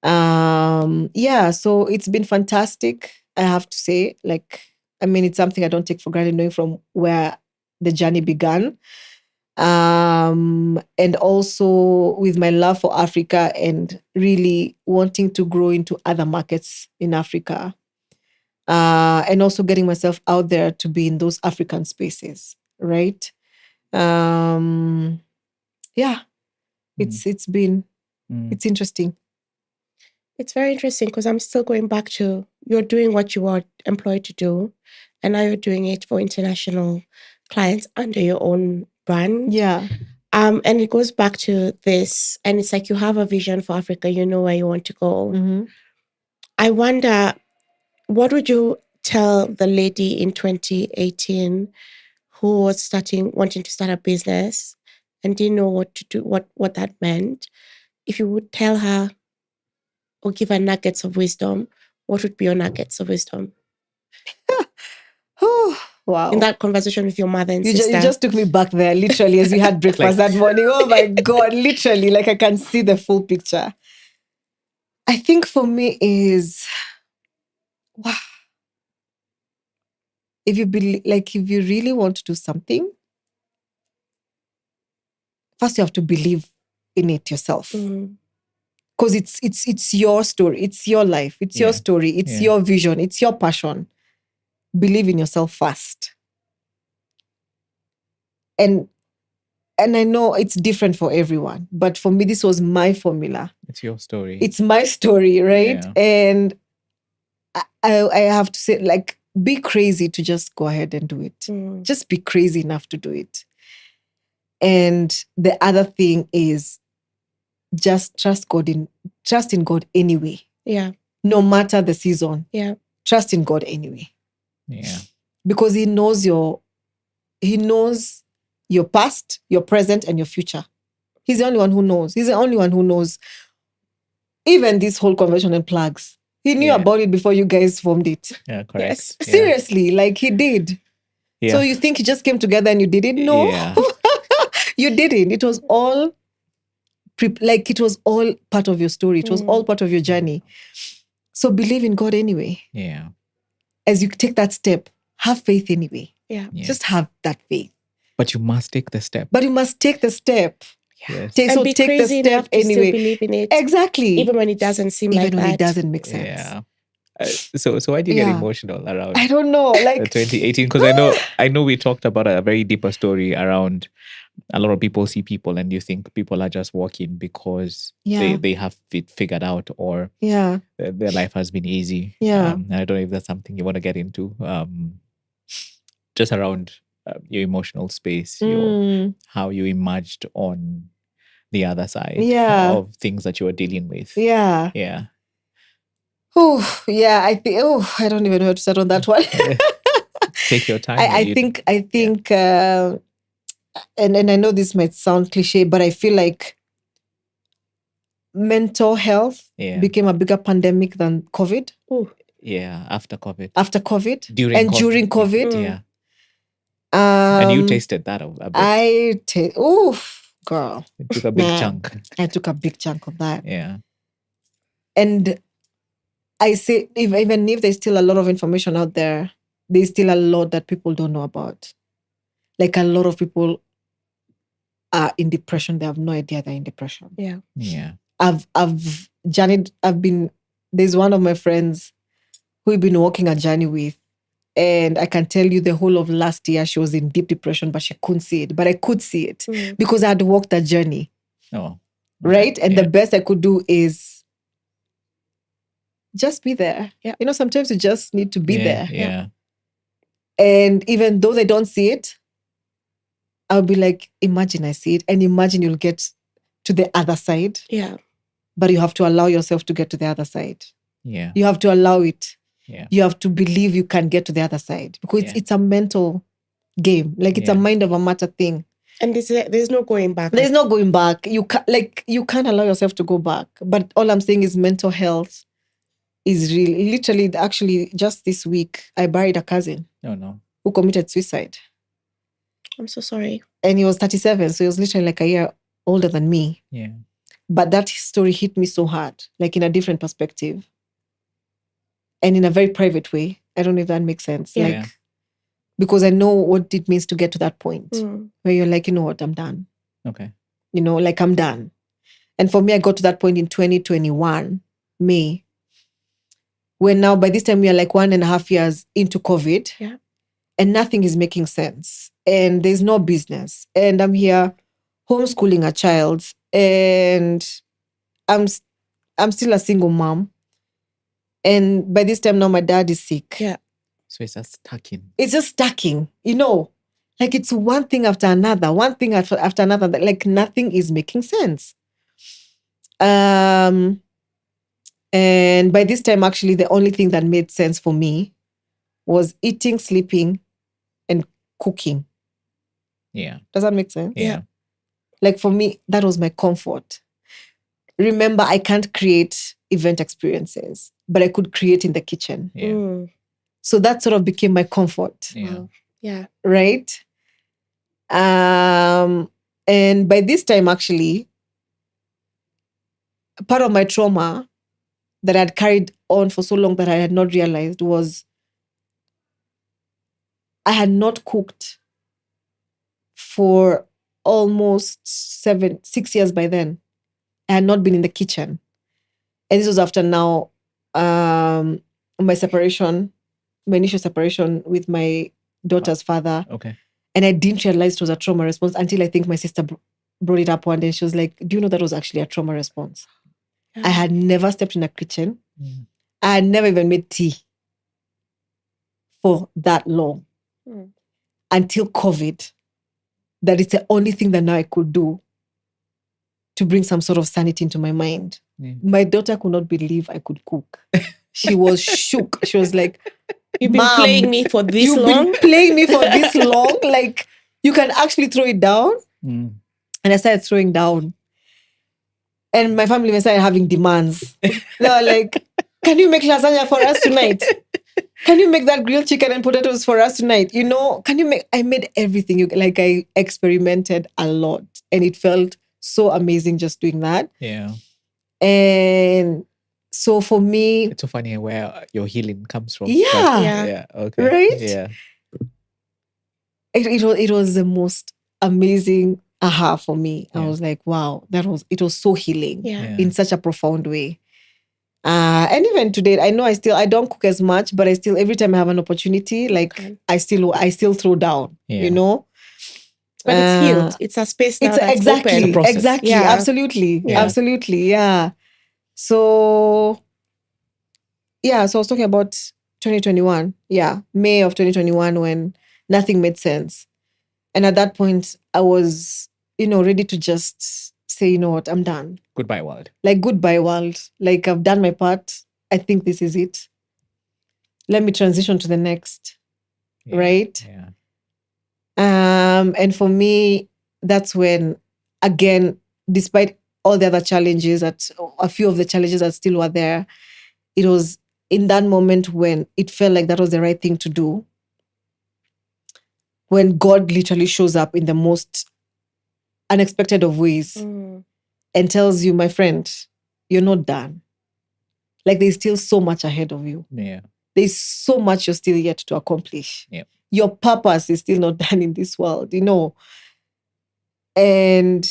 Yeah. So it's been fantastic, I have to say. Like, I mean, it's something I don't take for granted, knowing from where the journey began. And also with my love for Africa and really wanting to grow into other markets in Africa. And also getting myself out there to be in those African spaces, right? It's interesting. It's very interesting because I'm still going back to, you're doing what you were employed to do, and now you're doing it for international clients under your own brand. Yeah. And it goes back to this, and it's like you have a vision for Africa, you know where you want to go. Mm-hmm. I wonder, what would you tell the lady in 2018 who was wanting to start a business and didn't know what to do, what that meant? If you would tell her or give her nuggets of wisdom, what would be your nuggets of wisdom? Wow. In that conversation with your mother and sister. You just took me back there, literally, as we had breakfast that morning. Oh my God, literally, like I can see the full picture. I think for me is, wow. If you really want to do something, first you have to believe in it yourself. Because it's your story, it's your life, it's your story, it's your vision, it's your passion. Believe in yourself first. And I know it's different for everyone, but for me, this was my formula. It's your story. It's my story, right? Yeah. And I have to say, like, be crazy to just go ahead and do it. Just be crazy enough to do it. And the other thing is just trust in God anyway. Yeah. No matter the season. Yeah. Trust in God anyway. Yeah. Because He knows your past, your present, and your future. He's the only one who knows. He's the only one who knows. Even this whole conversion and plugs. He knew about it before you guys formed it. Yeah, correct. Yes. Yeah. Seriously, like He did. Yeah. So you think He just came together and you did it? No. Yeah. You didn't. It was all it was all part of your story. It was all part of your journey. So believe in God anyway. Yeah. As you take that step, have faith anyway. Yeah. Just have that faith. But you must take the step. But you must take the step. Yes. And be take the crazy step enough to anyway. still believe in it. Exactly. Even when it doesn't seem like that. Even when it doesn't make sense. Yeah. So why do you get emotional around I don't know, like 2018? Because I know we talked about a very deeper story around a lot of people see people and you think people are just walking because they have it figured out or their life has been easy. And I don't know if that's something you want to get into. Just around your emotional space, how you emerged on the other side of things that you were dealing with. Yeah. Oh, yeah. I think. Oh, I don't even know how to start on that one. Take your time. I think. And I know this might sound cliche, but I feel like mental health became a bigger pandemic than COVID. Oh, yeah. After COVID. During COVID. Yeah. And you tasted that a bit. Girl. You took a big chunk. I took a big chunk of that. Yeah. And I say, even if there's still a lot of information out there, there's still a lot that people don't know about. Like a lot of people are in depression. They have no idea they're in depression. Yeah. Yeah. There's one of my friends who we've been walking a journey with. And I can tell you the whole of last year, she was in deep depression, but she couldn't see it. But I could see it because I had walked that journey. Oh. Right? And the best I could do is just be there. Yeah. You know, sometimes you just need to be there. Yeah. And even though they don't see it, I'll be like, imagine I see it. And imagine you'll get to the other side. Yeah. But you have to allow yourself to get to the other side. Yeah. You have to allow it. Yeah. You have to believe you can get to the other side. Because it's a mental game. Like it's a mind over matter thing. And there's no going back. There's no going back. You can't allow yourself to go back. But all I'm saying is mental health is really, literally, actually, just this week, I buried a cousin. Oh, no. Who committed suicide. I'm so sorry. And he was 37, so he was literally like a year older than me. Yeah. But that story hit me so hard, like in a different perspective. And in a very private way. I don't know if that makes sense. Yeah. Like, because I know what it means to get to that point where you're like, you know what, I'm done. Okay. You know, like I'm done. And for me, I got to that point in 2021, May, when now by this time we are like 1.5 years into COVID. Yeah. And nothing is making sense. And there's no business. And I'm here homeschooling a child. And I'm still a single mom. And by this time now my dad is sick. Yeah. So it's just stacking. It's just stacking, you know. Like it's one thing after another, one thing after another. Like nothing is making sense. And by this time, actually, the only thing that made sense for me was eating, sleeping, and cooking. Yeah. Does that make sense? Yeah. Like for me, that was my comfort. Remember, I can't create event experiences, but I could create in the kitchen. Yeah. So that sort of became my comfort. Yeah. Yeah. Right? And by this time, actually, part of my trauma that I'd carried on for so long that I had not realized was I had not cooked for almost 6 years by then. I had not been in the kitchen. And this was after now my separation, my initial separation with my daughter's father. Okay. And I didn't realize it was a trauma response until I think my sister brought it up one day. She was like, do you know that was actually a trauma response? Yeah. I had never stepped in a kitchen. I had never even made tea for that long until COVID. That it's the only thing that now I could do to bring some sort of sanity into my mind. Yeah. My daughter could not believe I could cook. She was shook. She was like, You've been Mom, playing me for this you've long? been playing me for this long. Like, you can actually throw it down. Mm. And I started throwing down. And my family started having demands. They were like, can you make lasagna for us tonight? Can you make that grilled chicken and potatoes for us tonight? You know, I made everything. Like, I experimented a lot. And it felt so amazing just doing that. Yeah. And so for me, It's so funny where your healing comes from. Yeah. But- Yeah. yeah. Okay. Right? Yeah. it was the most amazing aha for me. I Yeah. was like, wow, it was so healing Yeah. in such a profound way. And even today, I know I don't cook as much, but I still, every time I have an opportunity, like Okay. I still throw down, Yeah. you know? But it's healed. It's a space now that's exactly, open. process. exactly, Yeah. absolutely, Yeah. absolutely, yeah. So I was talking about 2021, May of 2021, when nothing made sense. And at that point, I was, ready to just say, you know what, I'm done. Goodbye, world. Like, goodbye, world. Like, I've done my part. I think this is it. Let me transition to the next. Yeah. Right? Yeah. And for me, that's when, again, despite all the other challenges, a few of the challenges that still were there, it was in that moment when it felt like that was the right thing to do. When God literally shows up in the most unexpected of ways and tells you, my friend, you're not done. Like, there's still so much ahead of you. Yeah. There's so much you're still yet to accomplish. Yeah. Your purpose is still not done in this world, And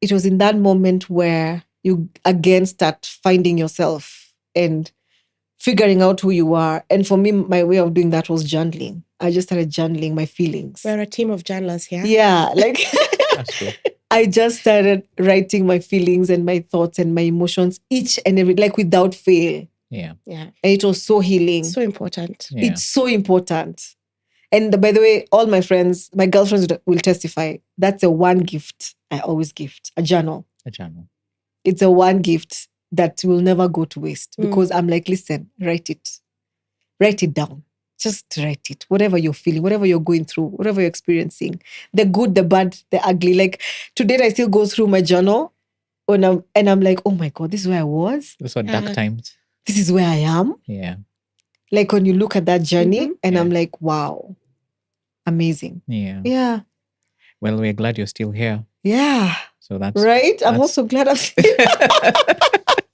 it was in that moment where you again start finding yourself and figuring out who you are. And for me, my way of doing that was journaling. I just started journaling my feelings. We're a team of journalers here. Yeah, like That's true. I just started writing my feelings and my thoughts and my emotions each and every, like, without fail. Yeah. Yeah. And it was so healing. So important. Yeah. It's so important. And by the way, all my friends, my girlfriends will testify. That's the one gift I always gift, a journal. A channel. It's a one gift that will never go to waste because I'm like, listen, write it down. Just write it. Whatever you're feeling, whatever you're going through, whatever you're experiencing, the good, the bad, the ugly. Like, today I still go through my journal and I'm like, oh my God, this is where I was. Those were dark times. This is where I am. Yeah. Like, when you look at that journey and Yeah. I'm like, wow, amazing. Yeah. Yeah. Well, we're glad you're still here. Yeah. So that's Right? I'm also glad I'm still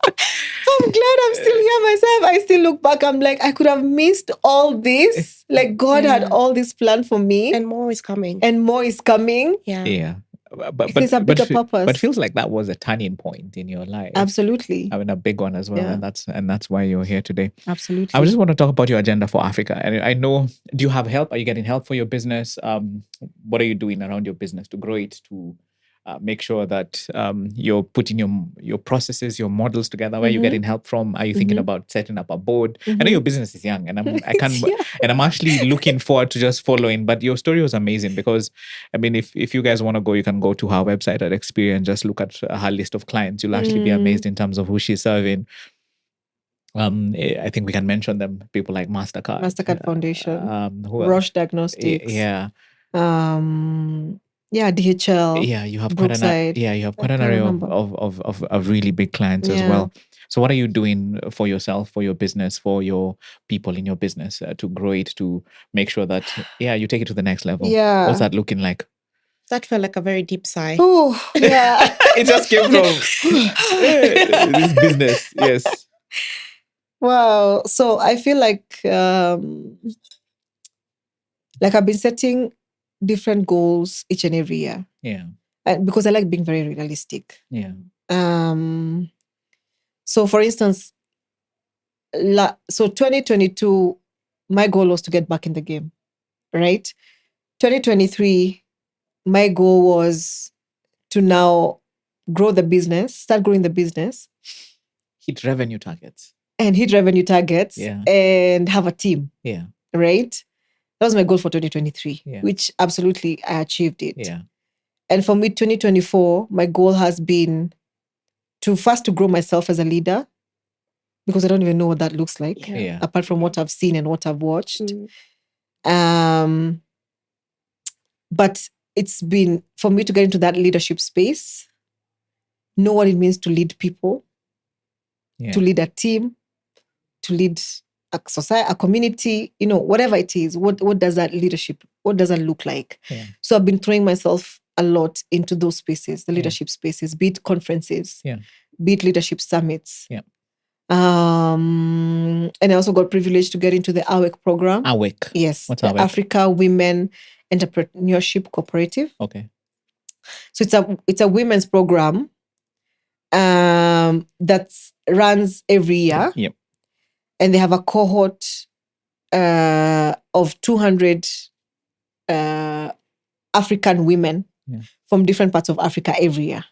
I'm glad I'm still here myself. I still look back. I'm like, I could have missed all this. Like, God had all this planned for me. And more is coming. And more is coming. Yeah. Yeah. But There's a bigger purpose. But feels like that was a turning point in your life. Absolutely. I mean, a big one as well. Yeah. And that's why you're here today. Absolutely. I just want to talk about your agenda for Africa. And I know, do you have help? Are you getting help for your business? What are you doing around your business to grow it, to make sure that you're putting your processes, your models together? Where are you getting help from? Are you thinking about setting up a board? I know your business is young, and I'm actually looking forward to just following. But your story was amazing because, I mean, if you guys want to go, you can go to her website at Experience, just look at her list of clients. You'll actually be amazed in terms of who she's serving. I think we can mention them. People like Mastercard Foundation, who Roche Diagnostics. Yeah. DHL. Yeah, you have Brookside. quite an array of really big clients as well. So what are you doing for yourself, for your business, for your people in your business to grow it, to make sure that you take it to the next level? Yeah. What's that looking like? That felt like a very deep sigh. Oh, yeah. It just came from this business. Yes. Wow. So I feel like I've been setting different goals each and every year. Yeah. Because I like being very realistic. Yeah. So for instance, 2022, my goal was to get back in the game, right? 2023, my goal was to now start growing the business. Hit revenue targets. And hit revenue targets. Yeah. And have a team. Yeah. right? That was my goal for 2023, Yeah. which absolutely I achieved it. Yeah. And for me, 2024, my goal has been to grow myself as a leader, because I don't even know what that looks like, Yeah. apart from what I've seen and what I've watched. Mm. But it's been for me to get into that leadership space, know what it means to lead people, Yeah. to lead a team, to lead a society, a community, whatever it is. What does that leadership, what does that look like? Yeah. So I've been throwing myself a lot into those spaces, the leadership spaces, be it conferences, be it leadership summits. Yeah. And I also got privileged to get into the AWEC program. AWEC? Yes. What's the AWEC? Africa Women Entrepreneurship Cooperative. Okay. So it's a women's program that runs every year. Yep. And they have a cohort of 200 African women from different parts of Africa every year.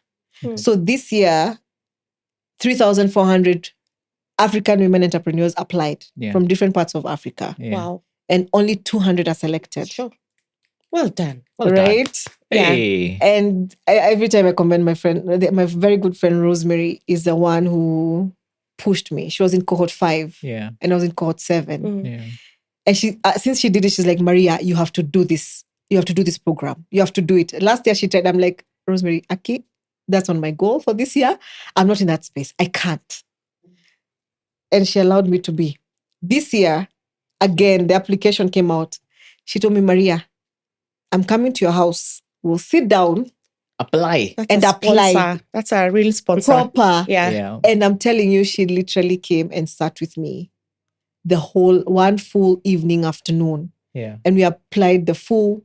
Okay. So this year, 3,400 African women entrepreneurs applied from different parts of Africa. Yeah. Wow. And only 200 are selected. Sure. Well done. Right? Hey. Yeah. And every time I commend my friend, my very good friend Rosemary is the one who pushed me. She was in cohort 5. Yeah. And I was in cohort 7. Mm. Yeah. And she, since she did it, she's like, Maria, you have to do this. You have to do this program. You have to do it. Last year she tried. I'm like, Rosemary, Aki, that's on my goal for this year. I'm not in that space. I can't. And she allowed me to be. This year, again, the application came out. She told me, Maria, I'm coming to your house. We'll sit down. Apply. And apply. Sponsor. That's a real sponsor. Proper. Yeah. And I'm telling you, she literally came and sat with me the whole one full evening, afternoon. Yeah. And we applied the full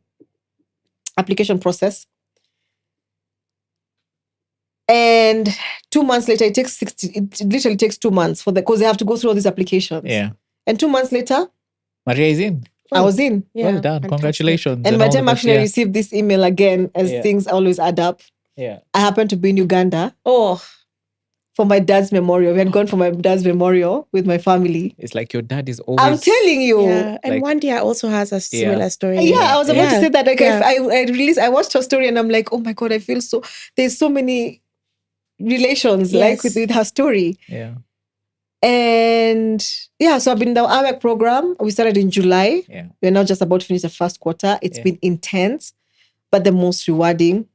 application process. And 2 months later, it literally takes 2 months because they have to go through all these applications. Yeah. And 2 months later, Maria is in. I was in. Yeah, well done. fantastic. Congratulations. And by the time actually I yeah. received this email again, as things always add up, I happened to be in Uganda. Oh. For my dad's memorial. We had gone for my dad's memorial with my family. It's like your dad is always... I'm telling you. Yeah. And one day also has a similar story. Yeah, I was about to say that. Like I watched her story and I'm like, oh my God, I feel so... There's so many relations like with her story. Yeah. And so I've been in the AWEC program. We started in July. Yeah. We're now just about to finish the first quarter. It's been intense, but the most rewarding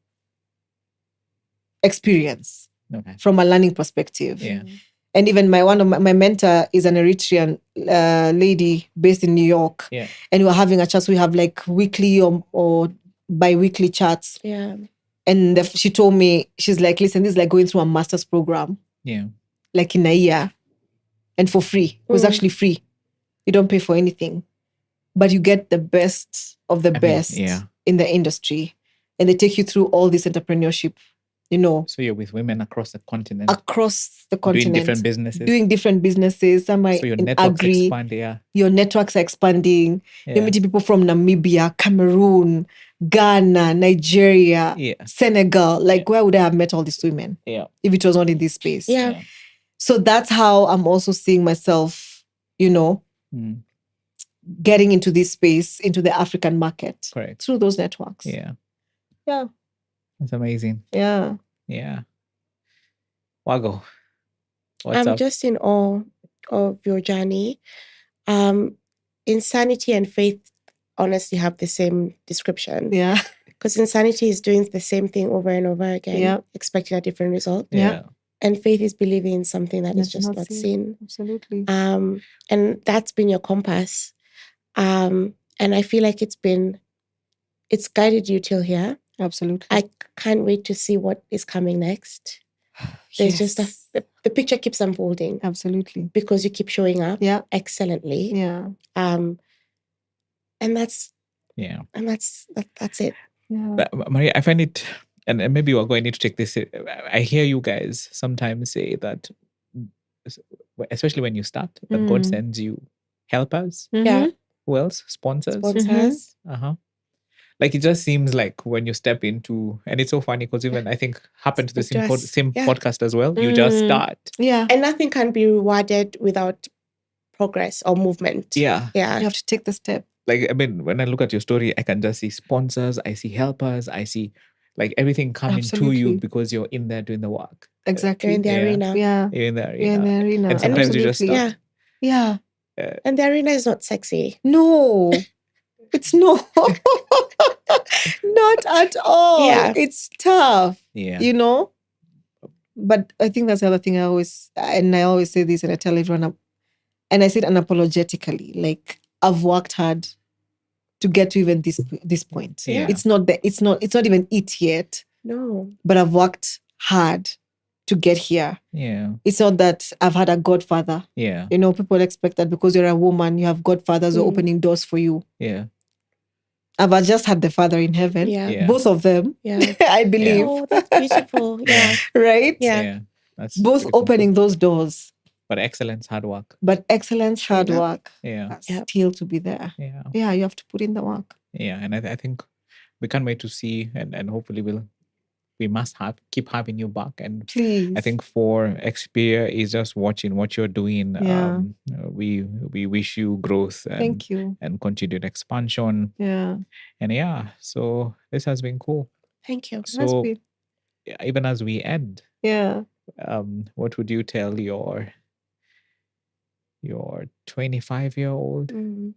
experience from a learning perspective. Yeah. And even one of my mentor is an Eritrean lady based in New York. Yeah. And we're having a chat. So we have like weekly or bi-weekly chats. Yeah. And she told me, she's like, listen, this is like going through a master's program. Yeah. Like in a year. And for free. It was actually free. You don't pay for anything. But you get the best of the best in the industry. And they take you through all this entrepreneurship, So you're with women across the continent. Doing different businesses. Some are so your in networks agri. expand, Your networks are expanding. You're meeting people from Namibia, Cameroon, Ghana, Nigeria, Senegal. Like, where would I have met all these women? Yeah. If it was not in this space. Yeah. So that's how I'm also seeing myself, getting into this space, into the African market. Correct. Through those networks. Yeah. Yeah. That's amazing. Yeah. Yeah. Wago. I'm just in awe of your journey. Insanity and faith honestly have the same description. Yeah. Because insanity is doing the same thing over and over again, expecting a different result. Yeah. And faith is believing in something that is just not seen. Absolutely. And that's been your compass. And I feel like it's guided you till here. Absolutely. I can't wait to see what is coming next. There's just the picture keeps unfolding. Absolutely. Because you keep showing up excellently. Yeah. And that's that's it. Yeah. But Maria, I find it, and maybe we're going to take this. I hear you guys sometimes say that, especially when you start, that God sends you helpers. Mm-hmm. Yeah. Who else? Sponsors. Mm-hmm. Like, it just seems like when you step into, and it's so funny because even I think happened to the same podcast as well. You just start. Yeah. And nothing can be rewarded without progress or movement. Yeah. You Yeah. have to take the step. Like, I mean, when I look at your story, I can just see sponsors, I see helpers, I see like everything coming to you Absolutely. because you're in there doing the work. You're Exactly. in the Yeah. arena. Yeah. You're in the You're in arena. the arena. And sometimes you just Absolutely. start. Yeah. Yeah. And the arena is not sexy. No, it's not. Not at all. Yeah. It's tough, Yeah. you know? But I think that's the other thing I always say this and I tell everyone, and I say it unapologetically, like I've worked hard to get to even this point. Yeah. It's not even it yet, No. but I've worked hard to get here. Yeah. It's not that I've had a godfather. Yeah. You know, people expect that because you're a woman, you have godfathers who are opening doors for you. Yeah. I've just had the Father in heaven. Yeah. Both of them. Yeah. I believe. Oh, that's beautiful. Yeah. Right? Yeah. Yeah. That's Both beautiful. opening those doors. But excellence, hard work. But excellence, True hard enough. work. Yeah. Yeah. Still to be there. Yeah. Yeah, you have to put in the work. Yeah. And I think we can't wait to see and hopefully we must keep having you back. And Please. I think for Xperia is just watching what you're doing. Yeah. We wish you growth Thank you. and continued expansion. Yeah. And yeah, so this has been cool. Thank you. That's So been- even as we end, yeah. what would you tell your 25-year-old, Mm.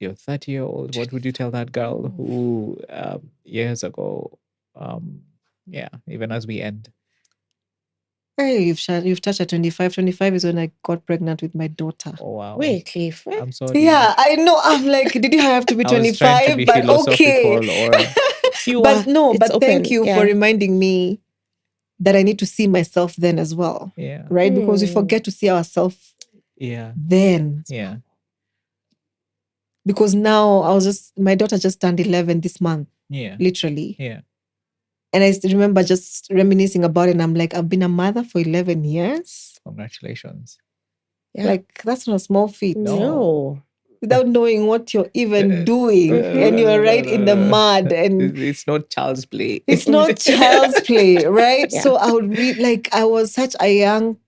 your 30-year-old? What would you tell that girl who years ago, even as we end? Hey, you've touched at 25. 25 is when I got pregnant with my daughter. Oh wow. Wait, Cliff. I'm sorry. Yeah, I know. I'm like, did you have to be I was trying to 25? be But okay. philosophical or But no, It's but thank open, you yeah. for reminding me that I need to see myself then as well. yeah. Right? Because we Mm. forget to see ourselves Yeah. then. Yeah. Because now my daughter just turned 11 this month, Yeah. literally. Yeah. And I still remember just reminiscing about it. And I'm like, I've been a mother for 11 years. Congratulations. Yeah. Like, that's not a small feat. No. Without knowing what you're even doing. And you're right in the mud. And It's not child's play. it's not child's play, right? Yeah. So I would I was such a young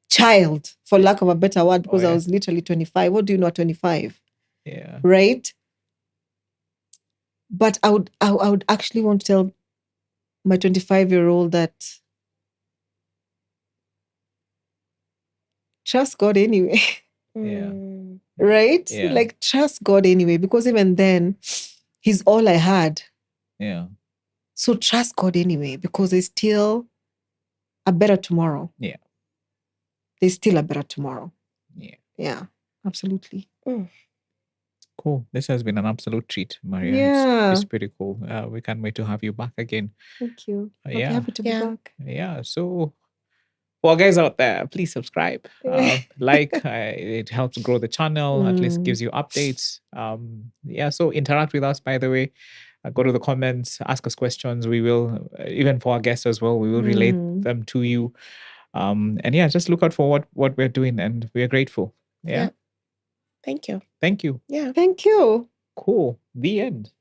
child, for lack of a better word, because yeah. I was literally 25. What do you know at 25? Yeah. Right? But I would actually want to tell my 25-year-old that trust God anyway. Yeah. Mm. Right? Yeah. Like trust God anyway, because even then, He's all I had. Yeah. So trust God anyway, because there's still a better tomorrow. Yeah. There's still a better tomorrow. Yeah. Yeah, absolutely. Cool. This has been an absolute treat, Maria. Yeah. It's pretty cool. We can't wait to have you back again. Thank you. I'll be yeah. happy to be Yeah. back. Yeah. So for guys out there, please subscribe. It helps grow the channel, at least gives you updates. So interact with us, by the way. Go to the comments, ask us questions. We will, even for our guests as well, we will relate them to you. Just look out for what we're doing, and we're grateful. Yeah. Thank you. Thank you. Yeah. Thank you. Cool. The end.